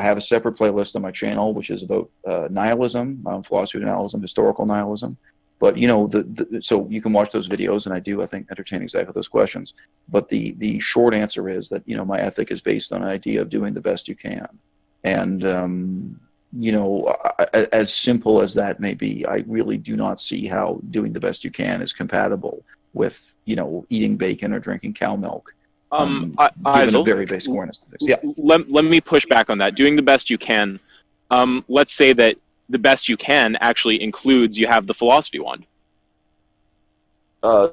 have a separate playlist on my channel which is about nihilism, my own philosophy of nihilism, historical nihilism. But so you can watch those videos, and I think, entertain exactly those questions. But the short answer is that my ethic is based on an idea of doing the best you can, and as simple as that may be, I really do not see how doing the best you can is compatible with eating bacon or drinking cow milk. Given a very basic awareness. Yeah. Let me push back on that. Doing the best you can. Let's say that the best you can actually includes you have the philosophy wand.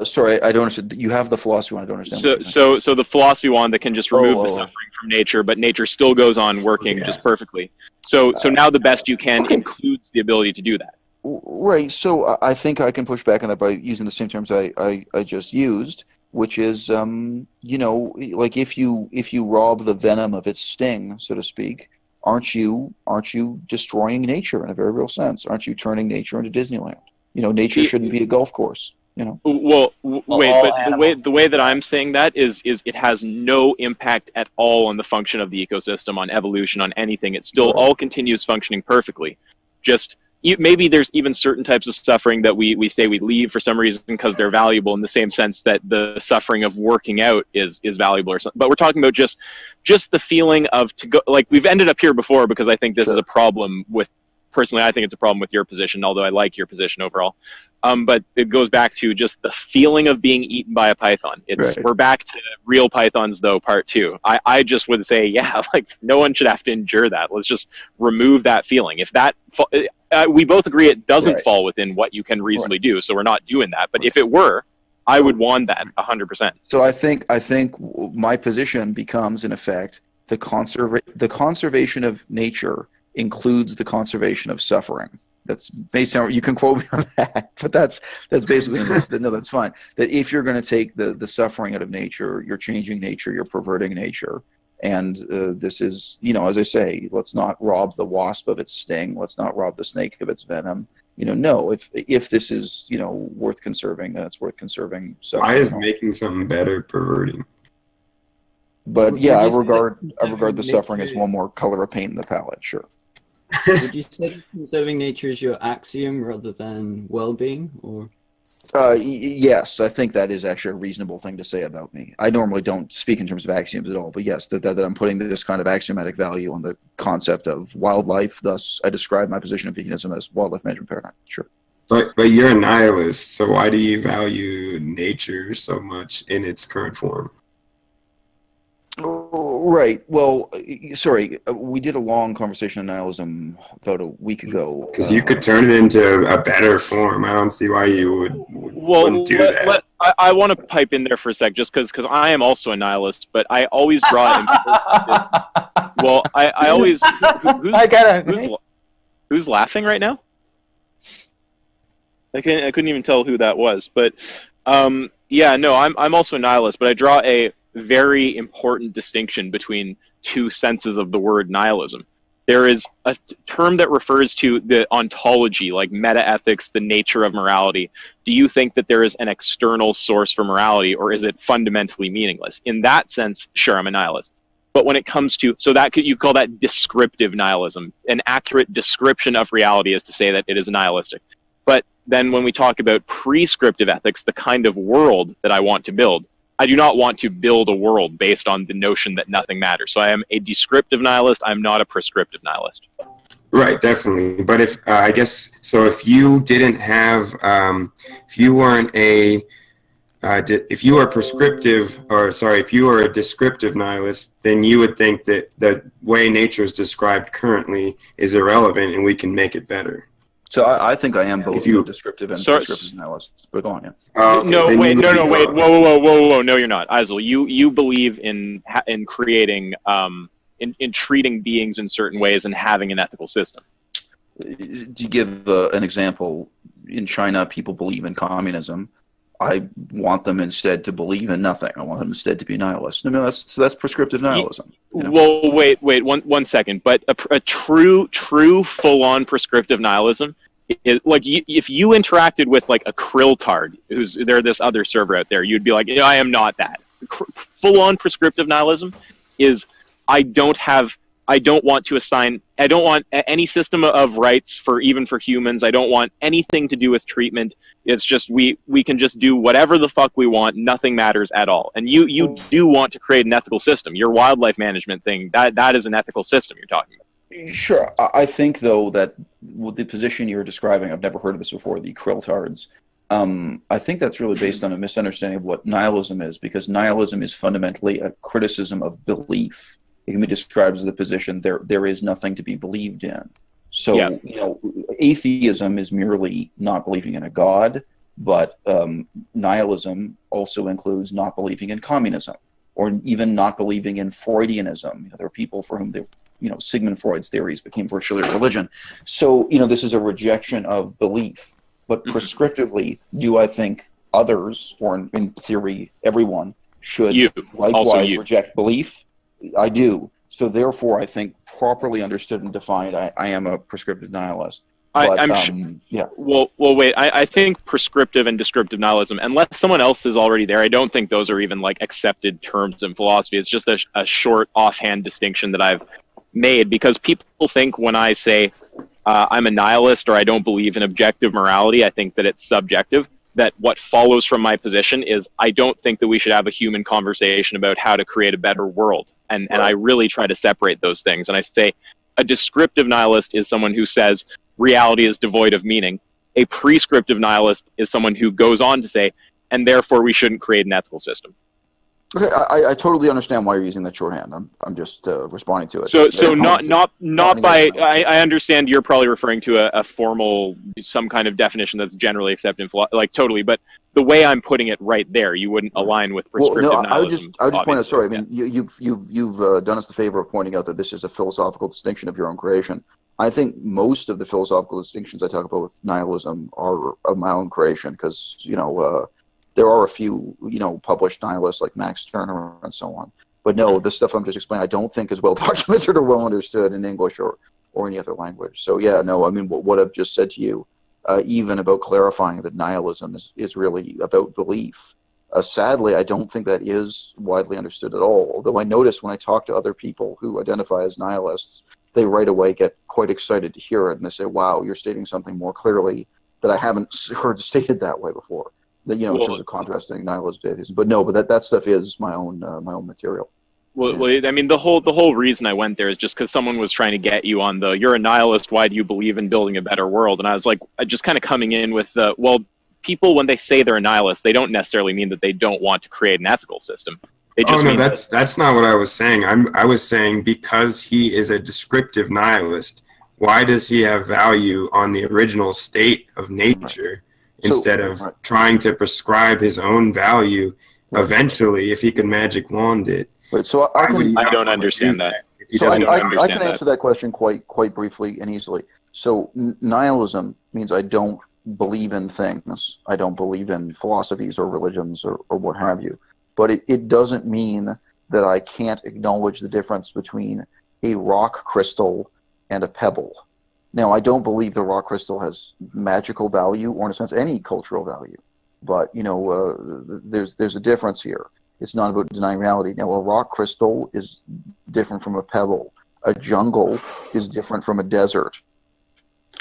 Sorry, I don't understand. You have the philosophy wand. I don't understand. So the philosophy wand that can just remove the suffering from nature, but nature still goes on working just perfectly. So now the best you can includes the ability to do that. Right. So I think I can push back on that by using the same terms I just used, which is like if you rob the venom of its sting, so to speak. Aren't you destroying nature in a very real sense? Aren't you turning nature into Disneyland? Nature shouldn't be a golf course. Well, wait, but the way that I'm saying that is it has no impact at all on the function of the ecosystem, on evolution, on anything. It still all continues functioning perfectly. Just maybe there's even certain types of suffering that we say we leave for some reason because they're valuable, in the same sense that the suffering of working out is valuable or something. But we're talking about just the feeling of to go, like we've ended up here before, because I think this is a problem with, personally I think it's a problem with your position, although I like your position overall. But it goes back to just the feeling of being eaten by a python. We're back to real pythons though, part 2. I just would say, like no one should have to endure that. Let's just remove that feeling. If that we both agree it doesn't fall within what you can reasonably do, so we're not doing that. But if it were, I would want that 100%. So I think my position becomes, in effect, the conservation of nature includes the conservation of suffering. That's based on, you can quote me on that, but that's basically no, that's fine. That if you're going to take the suffering out of nature, you're changing nature, you're perverting nature. And this is, as I say, let's not rob the wasp of its sting. Let's not rob the snake of its venom. No, if this is, worth conserving, then it's worth conserving. Why is making something better perverting? But yeah, I regard the suffering as one more color of paint in the palette. Sure. Would you say conserving nature is your axiom rather than well-being, or? Yes, I think that is actually a reasonable thing to say about me. I normally don't speak in terms of axioms at all, but yes, that I'm putting this kind of axiomatic value on the concept of wildlife. Thus, I describe my position of veganism as wildlife management paradigm. Sure. But you're a nihilist, so why do you value nature so much in its current form? Right. Well, sorry, we did a long conversation on nihilism about a week ago. Because you could turn it into a better form. I don't see why you wouldn't do that. I want to pipe in there for a sec, just because I am also a nihilist, but I always draw it in. Well, I always. Who's laughing right now? I couldn't even tell who that was, but yeah, no, I'm also a nihilist, but I draw a very important distinction between two senses of the word nihilism. There is a term that refers to the ontology, like meta-ethics, the nature of morality. Do you think that there is an external source for morality, or is it fundamentally meaningless? In that sense, sure, I'm a nihilist. But when it comes to, so that you call that descriptive nihilism. An accurate description of reality is to say that it is nihilistic. But then when we talk about prescriptive ethics, the kind of world that I want to build, I do not want to build a world based on the notion that nothing matters. So I am a descriptive nihilist. I'm not a prescriptive nihilist. Right, definitely. But if I guess so, if you didn't have, if you weren't a, if you are prescriptive, or sorry, if you are a descriptive nihilist, then you would think that the way nature is described currently is irrelevant, and we can make it better. So I think I am both descriptive and prescriptive nihilist. But go on, yeah. Okay, no, wait, whoa, no, you're not, Azel. You believe in creating, in treating beings in certain ways and having an ethical system. To give an example, in China, people believe in communism. I want them instead to believe in nothing. I want them instead to be nihilists. No, that's prescriptive nihilism. You know? Well, wait, one second. But a true, full-on prescriptive nihilism is like if you interacted with like a krilltard, who's this other server out there, you'd be like, I am not that. Full-on prescriptive nihilism is I don't want to assign. I don't want any system of rights even for humans. I don't want anything to do with treatment. It's just we can just do whatever the fuck we want. Nothing matters at all. And you do want to create an ethical system. Your wildlife management thing, that is an ethical system you're talking about. Sure. I think, though, that with the position you're describing, I've never heard of this before, the krilltards. I think that's really based on a misunderstanding of what nihilism is, because nihilism is fundamentally a criticism of belief. It can be described as the position there is nothing to be believed in. So, yeah. Atheism is merely not believing in a god, but nihilism also includes not believing in communism, or even not believing in Freudianism. There are people for whom Sigmund Freud's theories became virtually a religion. So, this is a rejection of belief. But prescriptively, do I think others, or in theory, everyone, should likewise reject belief? I do. So therefore, I think properly understood and defined, I am a prescriptive nihilist. Yeah. Well, wait. I think prescriptive and descriptive nihilism, unless someone else is already there, I don't think those are even like accepted terms in philosophy. It's just a short offhand distinction that I've made, because people think when I say I'm a nihilist or I don't believe in objective morality, I think that it's subjective. That what follows from my position is I don't think that we should have a human conversation about how to create a better world. And I really try to separate those things. And I say a descriptive nihilist is someone who says reality is devoid of meaning. A prescriptive nihilist is someone who goes on to say, and therefore we shouldn't create an ethical system. Okay, I totally understand why you're using that shorthand. I'm just responding to it. So not by. I understand you're probably referring to a formal, some kind of definition that's generally accepted in philosophy, like totally. But the way I'm putting it right there, you wouldn't align with prescriptive nihilism. I would just point out. Sorry, I mean you've done us the favor of pointing out that this is a philosophical distinction of your own creation. I think most of the philosophical distinctions I talk about with nihilism are of my own creation, because there are a few, published nihilists like Max Turner and so on. But no, the stuff I'm just explaining, I don't think is well documented or well understood in English or any other language. So yeah, no, I mean, what I've just said to you, even about clarifying that nihilism is really about belief. Sadly, I don't think that is widely understood at all. Although I notice when I talk to other people who identify as nihilists, they right away get quite excited to hear it, and they say, wow, you're stating something more clearly that I haven't heard stated that way before. That, you know, in terms of contrasting nihilism to atheism. But no, but that stuff is my own material. Well, I mean, the whole reason I went there is just because someone was trying to get you on the "you're a nihilist, why do you believe in building a better world?" And I was like, just kind of coming in with well, people, when they say they're a nihilist, they don't necessarily mean that they don't want to create an ethical system. They just no, that's not what I was saying. I was saying because he is a descriptive nihilist, why does he have value on the original state of nature instead of trying to prescribe his own value eventually if he could magic wand it? Right, so I don't understand that. So I can answer that question quite briefly and easily. So nihilism means I don't believe in things. I don't believe in philosophies or religions or what have you. But it doesn't mean that I can't acknowledge the difference between a rock crystal and a pebble. Now, I don't believe the rock crystal has magical value or, in a sense, any cultural value. But, you know, there's a difference here. It's not about denying reality. Now, a rock crystal is different from a pebble. A jungle is different from a desert.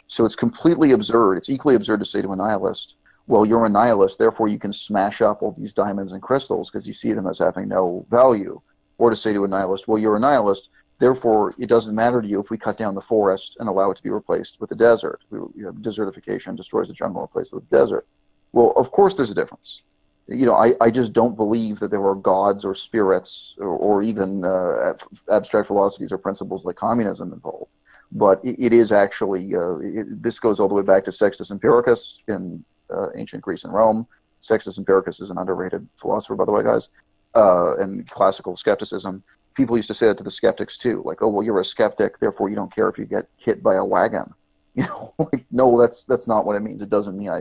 So it's completely absurd. It's equally absurd to say to a nihilist, well, you're a nihilist, therefore you can smash up all these diamonds and crystals because you see them as having no value. Or to say to a nihilist, well, you're a nihilist, therefore it doesn't matter to you if we cut down the forest and allow it to be replaced with a desert. You know, desertification destroys the jungle and replaces it with a desert. Well, of course there's a difference. You know, I just don't believe that there are gods or spirits or even abstract philosophies or principles like communism involved. But it is actually, this goes all the way back to Sextus Empiricus in ancient Greece and Rome. Sextus Empiricus is an underrated philosopher, by the way, guys, and classical skepticism. People used to say that to the skeptics too, like, oh, well, you're a skeptic, therefore you don't care if you get hit by a wagon. You know, like, no, that's not what it means. It doesn't mean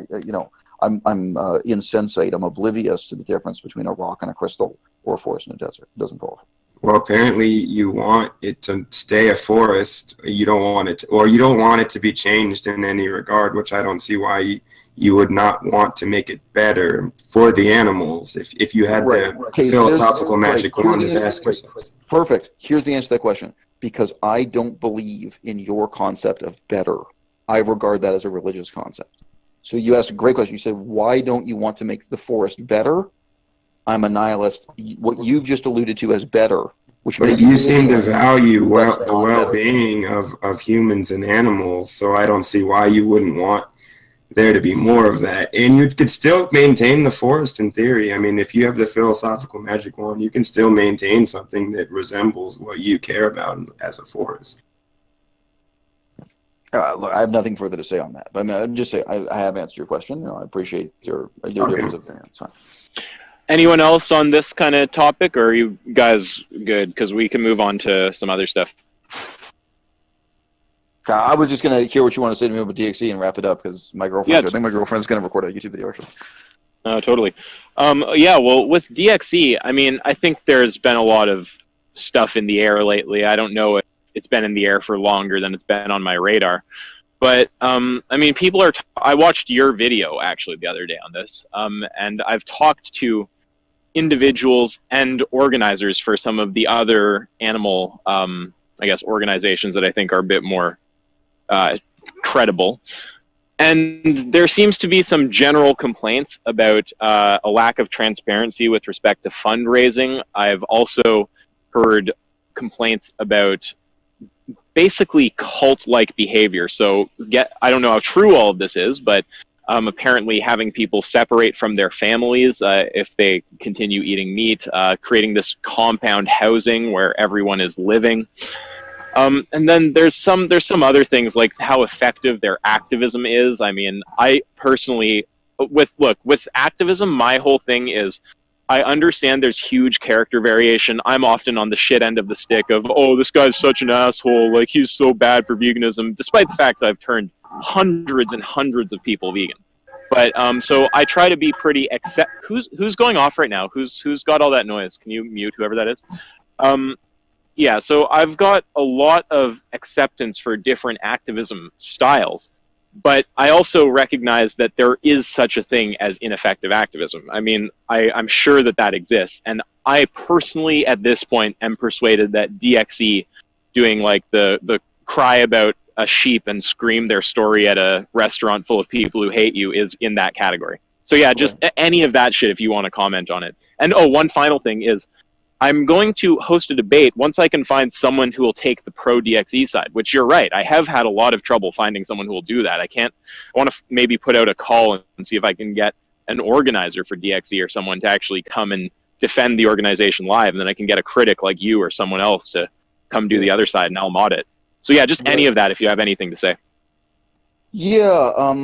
I'm insensate. I'm oblivious to the difference between a rock and a crystal or a forest and a desert. It doesn't fall. Well, apparently you want it to stay a forest. You don't want it to, or you don't want it to be changed in any regard, which I don't see why you would not want to make it better for the animals if you had the philosophical magic wand to ask yourself. Perfect. Here's the answer to that question. Because I don't believe in your concept of better. I regard that as a religious concept. So you asked a great question. You said, why don't you want to make the forest better? I'm a nihilist. What you've just alluded to as better, which but you seem to value the well-being of humans and animals, so I don't see why you wouldn't want there to be more of that. And you could still maintain the forest in theory. I mean, if you have the philosophical magic wand, you can still maintain something that resembles what you care about as a forest. Look, I have nothing further to say on that. But I mean, I'd just say I have answered your question. You know, I appreciate your difference of opinion. It's fine. Anyone else on this kind of topic, or are you guys good? Because we can move on to some other stuff. I was just going to hear what you want to say to me about DXE and wrap it up, because my girlfriend, I think my girlfriend's going to record a YouTube video, actually. Oh, totally. Yeah, well, with DXE, I mean, I think there's been a lot of stuff in the air lately. I don't know if it's been in the air for longer than it's been on my radar. But, I mean, people are... I watched your video, actually, the other day on this, and I've talked to individuals and organizers for some of the other animal, I guess, organizations that I think are a bit more credible. And there seems to be some general complaints about a lack of transparency with respect to fundraising. I've also heard complaints about basically cult-like behavior. So I don't know how true all of this is, but apparently having people separate from their families if they continue eating meat, creating this compound housing where everyone is living. And then there's some other things like how effective their activism is. I mean, I personally, with activism, my whole thing is I understand there's huge character variation. I'm often on the shit end of the stick of, oh, this guy's such an asshole, like he's so bad for veganism, despite the fact that I've turned hundreds and hundreds of people vegan. But so I try to be pretty who's going off right now? Who's got all that noise? Can you mute whoever that is? Yeah, so I've got a lot of acceptance for different activism styles, but I also recognize that there is such a thing as ineffective activism. I mean, I'm sure that exists, and I personally, at this point, am persuaded that DXE doing like the cry about a sheep and scream their story at a restaurant full of people who hate you is in that category. So yeah, just any of that shit if you want to comment on it. And oh, one final thing is, I'm going to host a debate once I can find someone who will take the pro-DXE side, which you're right. I have had a lot of trouble finding someone who will do that. I want to maybe put out a call and see if I can get an organizer for DXE or someone to actually come and defend the organization live, and then I can get a critic like you or someone else to come do the other side, and I'll mod it. So yeah, just any of that if you have anything to say. Yeah,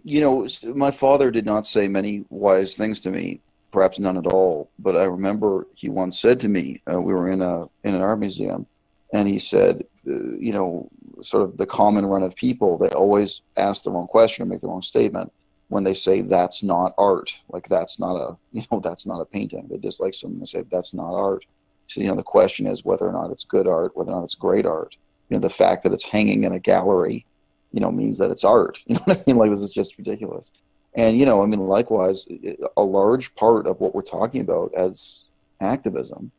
you know, my father did not say many wise things to me, perhaps none at all, but I remember he once said to me, we were in an art museum, and he said, you know, sort of the common run of people, they always ask the wrong question or make the wrong statement when they say that's not art, like that's not a, you know, that's not a painting. They dislike something, they say that's not art. So, you know, the question is whether or not it's good art, whether or not it's great art. You know, the fact that it's hanging in a gallery, you know, means that it's art. You know what I mean? Like, this is just ridiculous. And, you know, I mean, likewise, a large part of what we're talking about as activism,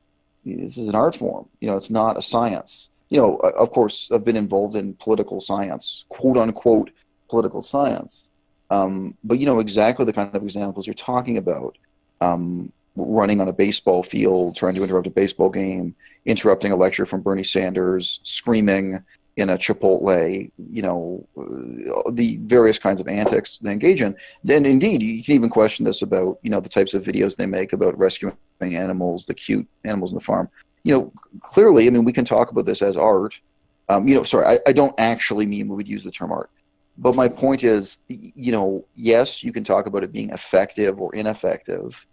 this is an art form. You know, it's not a science. You know, of course, I've been involved in political science, quote unquote, political science. But, you know, exactly the kind of examples you're talking about, running on a baseball field, trying to interrupt a baseball game, interrupting a lecture from Bernie Sanders, screaming in a Chipotle, you know, the various kinds of antics they engage in. And indeed, you can even question this about, you know, the types of videos they make about rescuing animals, the cute animals on the farm. You know, clearly, I mean, we can talk about this as art. You know, sorry, I don't actually mean we would use the term art. But my point is, you know, yes, you can talk about it being effective or ineffective.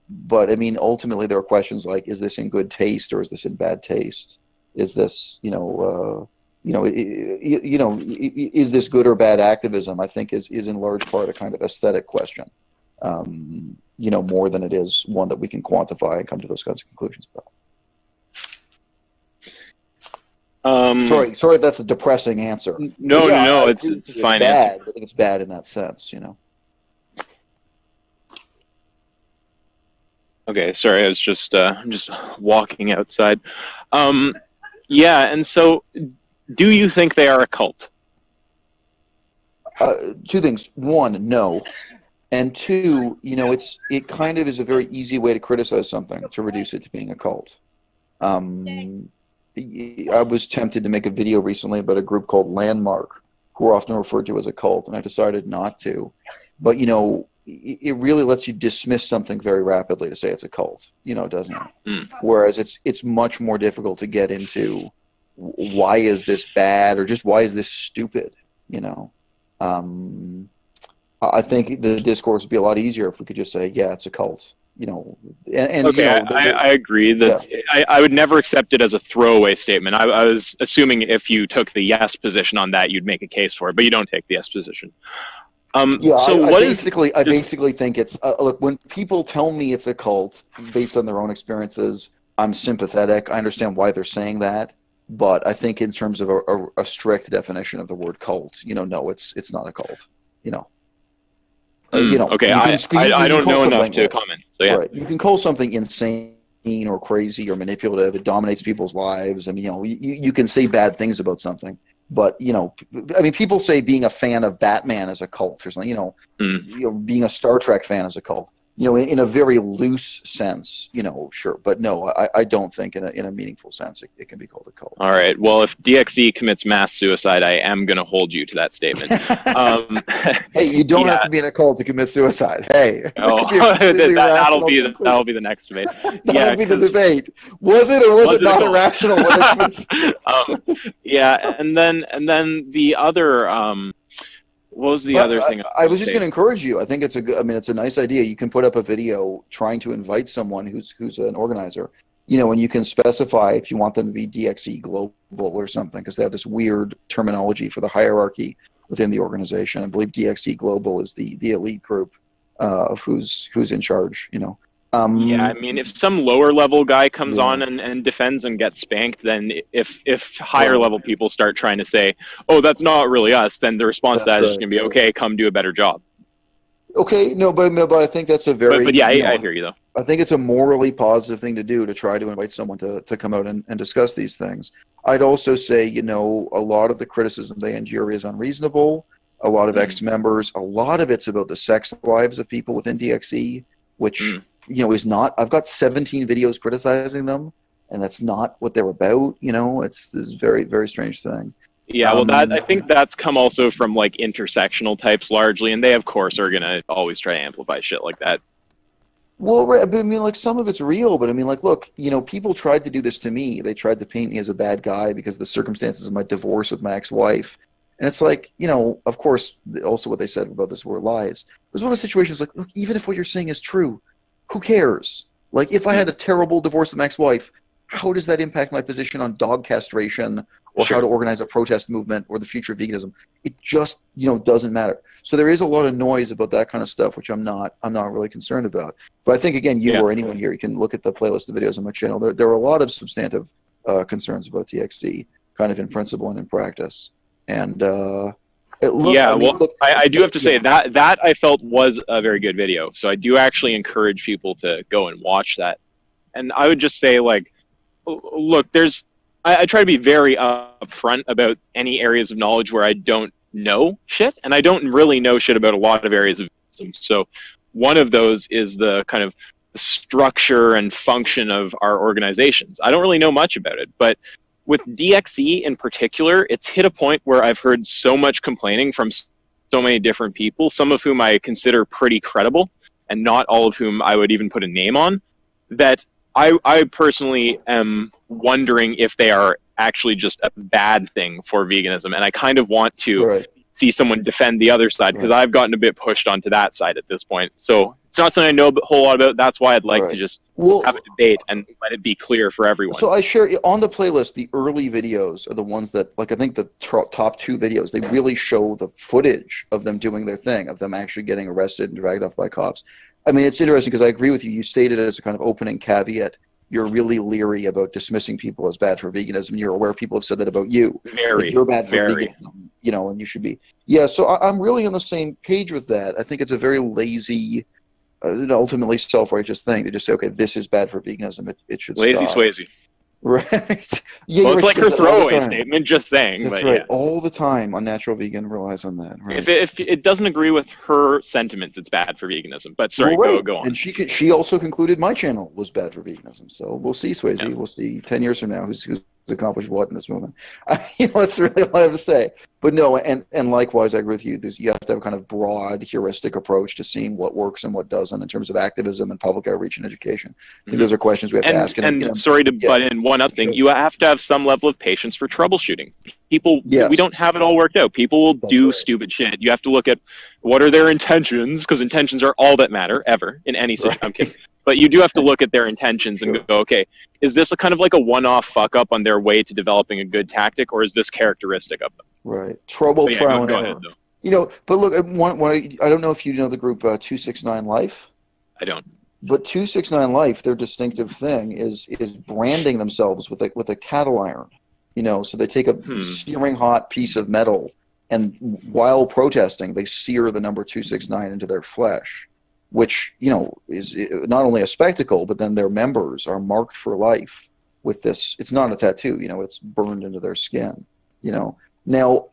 But, I mean, ultimately, there are questions like, is this in good taste or is this in bad taste? Is this, is this good or bad activism? I think is in large part a kind of aesthetic question, you know, more than it is one that we can quantify and come to those kinds of conclusions about. Sorry if that's a depressing answer. No, it's a fine answer. I think it's bad in that sense, you know. Okay, sorry, I was just I'm just walking outside. Yeah, and so do you think they are a cult? Two things. One, no. And two, you know, it kind of is a very easy way to criticize something, to reduce it to being a cult. I was tempted to make a video recently about a group called Landmark, who are often referred to as a cult, and I decided not to. But, you know, it really lets you dismiss something very rapidly to say it's a cult, you know, doesn't it? Mm. Whereas it's much more difficult to get into why is this bad or just why is this stupid, you know? I think the discourse would be a lot easier if we could just say, yeah, it's a cult. You know, and okay, you know, I agree that I would never accept it as a throwaway statement. I was assuming if you took the yes position on that, you'd make a case for it, but you don't take the yes position. So I basically think it's look, when people tell me it's a cult based on their own experiences, I'm sympathetic. I understand why they're saying that, but I think in terms of a strict definition of the word cult, you know, no, it's not a cult. You know. You know, okay, I don't know enough to comment. So yeah, right. You can call something insane or crazy or manipulative. It dominates people's lives. I mean, you know, you can say bad things about something, but you know, I mean, people say being a fan of Batman is a cult or something. You know, being a Star Trek fan is a cult. You know, in a very loose sense, you know, sure, but no, I don't think in a meaningful sense it can be called a cult. All right. Well, if DXE commits mass suicide, I am going to hold you to that statement. Hey, you don't have to be in a cult to commit suicide. Hey, that'll be the next debate. That'll be the debate. Was it or was it not irrational? Yeah, and then the other. What was the other thing? I was just going to encourage you. I think it's it's a nice idea. You can put up a video trying to invite someone who's an organizer, you know, and you can specify if you want them to be DXE Global or something, because they have this weird terminology for the hierarchy within the organization. I believe DXE Global is the elite group of who's in charge, you know. Yeah, I mean, if some lower level guy comes on and defends and gets spanked, then if higher level people start trying to say, oh, that's not really us, then the response to that is just going to be, okay, come do a better job. Okay, no, but I think that's a very. But yeah, I hear you though. I think it's a morally positive thing to do to try to invite someone to come out and discuss these things. I'd also say, you know, a lot of the criticism they endure is unreasonable. A lot of ex-members, a lot of it's about the sex lives of people within DXE, which, you know, is not. I've got 17 videos criticizing them, and that's not what they're about. You know, it's this very, very strange thing. Yeah, well, I think that's come also from like intersectional types largely, and they of course are gonna always try to amplify shit like that. Well, right, but I mean, like, some of it's real, but I mean, like, look, you know, people tried to do this to me. They tried to paint me as a bad guy because of the circumstances of my divorce with my ex-wife. And it's like, you know, of course, also what they said about this were lies. It was one of the situations like, look, even if what you're saying is true, who cares? Like, if I had a terrible divorce with my ex-wife, how does that impact my position on dog castration or how to organize a protest movement or the future of veganism? It just, you know, doesn't matter. So there is a lot of noise about that kind of stuff, which I'm not really concerned about. But I think, again, you or anyone here, you can look at the playlist of videos on my channel. There are a lot of substantive concerns about TXT, kind of in principle and in practice. And I do have to say that I felt was a very good video. So I do actually encourage people to go and watch that. And I would just say, like, look, I try to be very upfront about any areas of knowledge where I don't know shit, and I don't really know shit about a lot of areas of veganism. So one of those is the kind of structure and function of our organizations. I don't really know much about it, but with DXE in particular, it's hit a point where I've heard so much complaining from so many different people, some of whom I consider pretty credible, and not all of whom I would even put a name on, that I personally am wondering if they are actually just a bad thing for veganism, and I kind of want to see someone defend the other side, because I've gotten a bit pushed onto that side at this point. So it's not something I know a whole lot about. That's why I'd like to just have a debate and let it be clear for everyone. So I share on the playlist, the early videos are the ones that, like, I think the top 2 videos, they really show the footage of them doing their thing, of them actually getting arrested and dragged off by cops. I mean, it's interesting because I agree with you. You stated as a kind of opening caveat, you're really leery about dismissing people as bad for veganism. You're aware people have said that about you. Very. If you're bad for veganism, you know, and you should be. Yeah, so I'm really on the same page with that. I think it's a very lazy, ultimately self-righteous thing to just say, okay, this is bad for veganism. It should stop. Lazy Swayze. Right. Well, it's like her throwaway statement, just saying. That's but right. Yeah. All the time, Unnatural Vegan relies on that. Right. If it doesn't agree with her sentiments, it's bad for veganism. But sorry, go on. And she also concluded my channel was bad for veganism. So we'll see, Swayze. Yeah. We'll see 10 years from now who's accomplished what in this movement. You know, that's really all I have to say. But no, and likewise, I agree with you. You have to have a kind of broad, heuristic approach to seeing what works and what doesn't in terms of activism and public outreach and education. I think those are questions we have to ask. And sorry to butt in one other thing. You have to have some level of patience for troubleshooting. People, we don't have it all worked out. People will do stupid shit. You have to look at what are their intentions, because intentions are all that matter, ever, in any situation. I'm kidding. But you do have to look at their intentions and go, okay, is this a kind of like a one-off fuck-up on their way to developing a good tactic, or is this characteristic of them? Right. Trial and error. You know, but look, I don't know if you know the group 269 Life. I don't. But 269 Life, their distinctive thing is branding themselves with a cattle iron. You know, so they take a searing hot piece of metal, and while protesting, they sear the number 269 into their flesh, which, you know, is not only a spectacle, but then their members are marked for life with this. It's not a tattoo, you know, it's burned into their skin, you know. Now,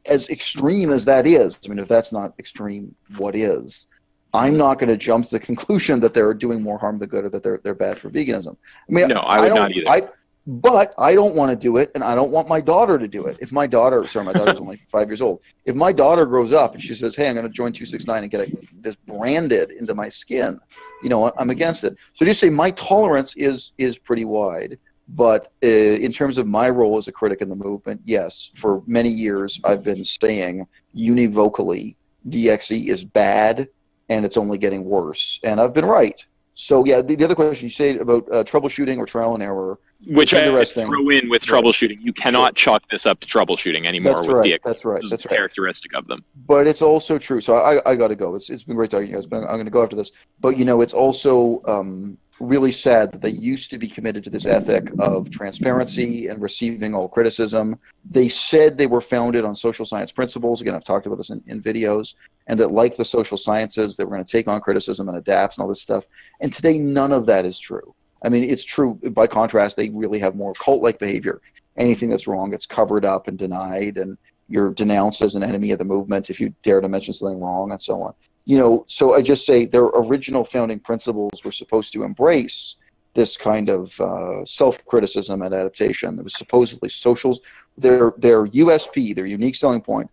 as extreme as that is, I mean, if that's not extreme, what is? I'm not going to jump to the conclusion that they're doing more harm than good, or that they're bad for veganism. I mean, no, I would not either. But I don't want to do it, and I don't want my daughter to do it. If my daughter's only 5 years old. If my daughter grows up and she says, hey, I'm going to join 269 and get this branded into my skin, you know, I'm against it. So just say my tolerance is pretty wide. But in terms of my role as a critic in the movement, yes, for many years I've been saying univocally DXE is bad and it's only getting worse. And I've been right. So, yeah, the other question you say about troubleshooting or trial and error. Which I throw in with troubleshooting. You cannot chalk this up to troubleshooting anymore with DXE. That's right. That's characteristic of them. But it's also true. So I got to go. It's been great talking to you guys, but I'm going to go after this. But, you know, it's also really sad that they used to be committed to this ethic of transparency and receiving all criticism. They said they were founded on social science principles. Again, I've talked about this in videos, and that like the social sciences, they were going to take on criticism and adapt and all this stuff. And today, none of that is true. I mean, it's true. By contrast, they really have more cult-like behavior. Anything that's wrong gets covered up and denied, and you're denounced as an enemy of the movement if you dare to mention something wrong, and so on. You know, so I just say their original founding principles were supposed to embrace this kind of self-criticism and adaptation. It was supposedly socials. Their USP, their unique selling point,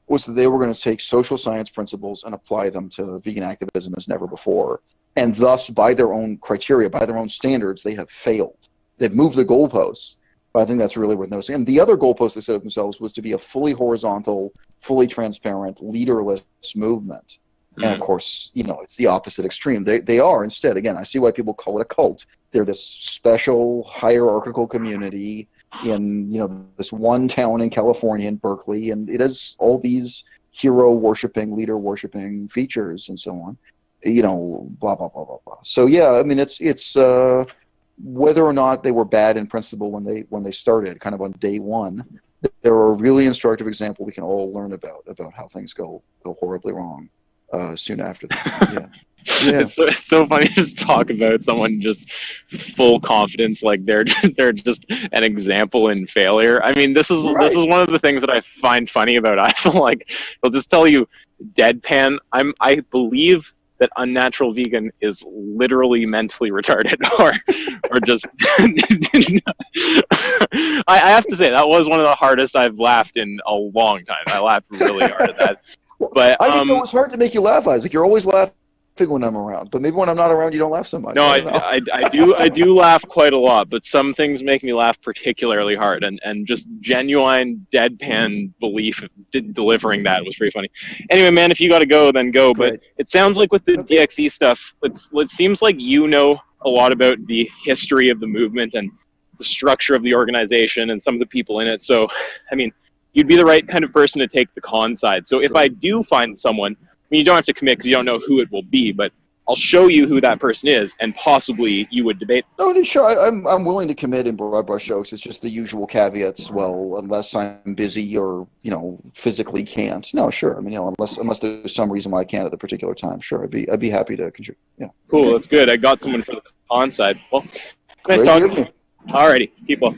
was that they were going to take social science principles and apply them to vegan activism as never before. And thus, by their own criteria, by their own standards, they have failed. They've moved the goalposts. But I think that's really worth noticing. And the other goalpost they set up themselves was to be a fully horizontal, fully transparent, leaderless movement. And of course, you know, it's the opposite extreme. They are instead, again, I see why people call it a cult. They're this special hierarchical community in, you know, this one town in California, in Berkeley, and it has all these hero worshipping, leader worshipping features and so on. You know, blah blah blah blah blah. So yeah, I mean, it's whether or not they were bad in principle when they started, kind of on day one, they're a really instructive example we can all learn about how things go horribly wrong. Soon after that. Yeah. Yeah. It's so funny to just talk about someone just full confidence, like they're just an example in failure. I mean, this is one of the things that I find funny about us. Like, they'll just tell you deadpan. I believe that unnatural vegan is literally mentally retarded, or just. I have to say that was one of the hardest I've laughed in a long time. I laughed really hard at that. But I think it was hard to make you laugh, Isaac. You're always laughing when I'm around, but maybe when I'm not around, you don't laugh so much. No, I do laugh quite a lot, but some things make me laugh particularly hard, and just genuine deadpan belief delivering that was pretty funny. Anyway, man, if you got to go, then go. Great. But it sounds like with the DXE stuff, it seems like you know a lot about the history of the movement and the structure of the organization and some of the people in it. So, I mean, you'd be the right kind of person to take the con side. So if I do find someone, I mean, you don't have to commit because you don't know who it will be, but I'll show you who that person is, and possibly you would debate. No, sure. I'm willing to commit in broad brush strokes. It's just the usual caveats. Well, unless I'm busy or, you know, physically can't. No, sure. I mean, you know, unless there's some reason why I can't at the particular time. Sure, I'd be happy to contribute. Yeah. Cool. Okay. That's good. I got someone for the con side. Well, nice talking to you. Alrighty. Keep well.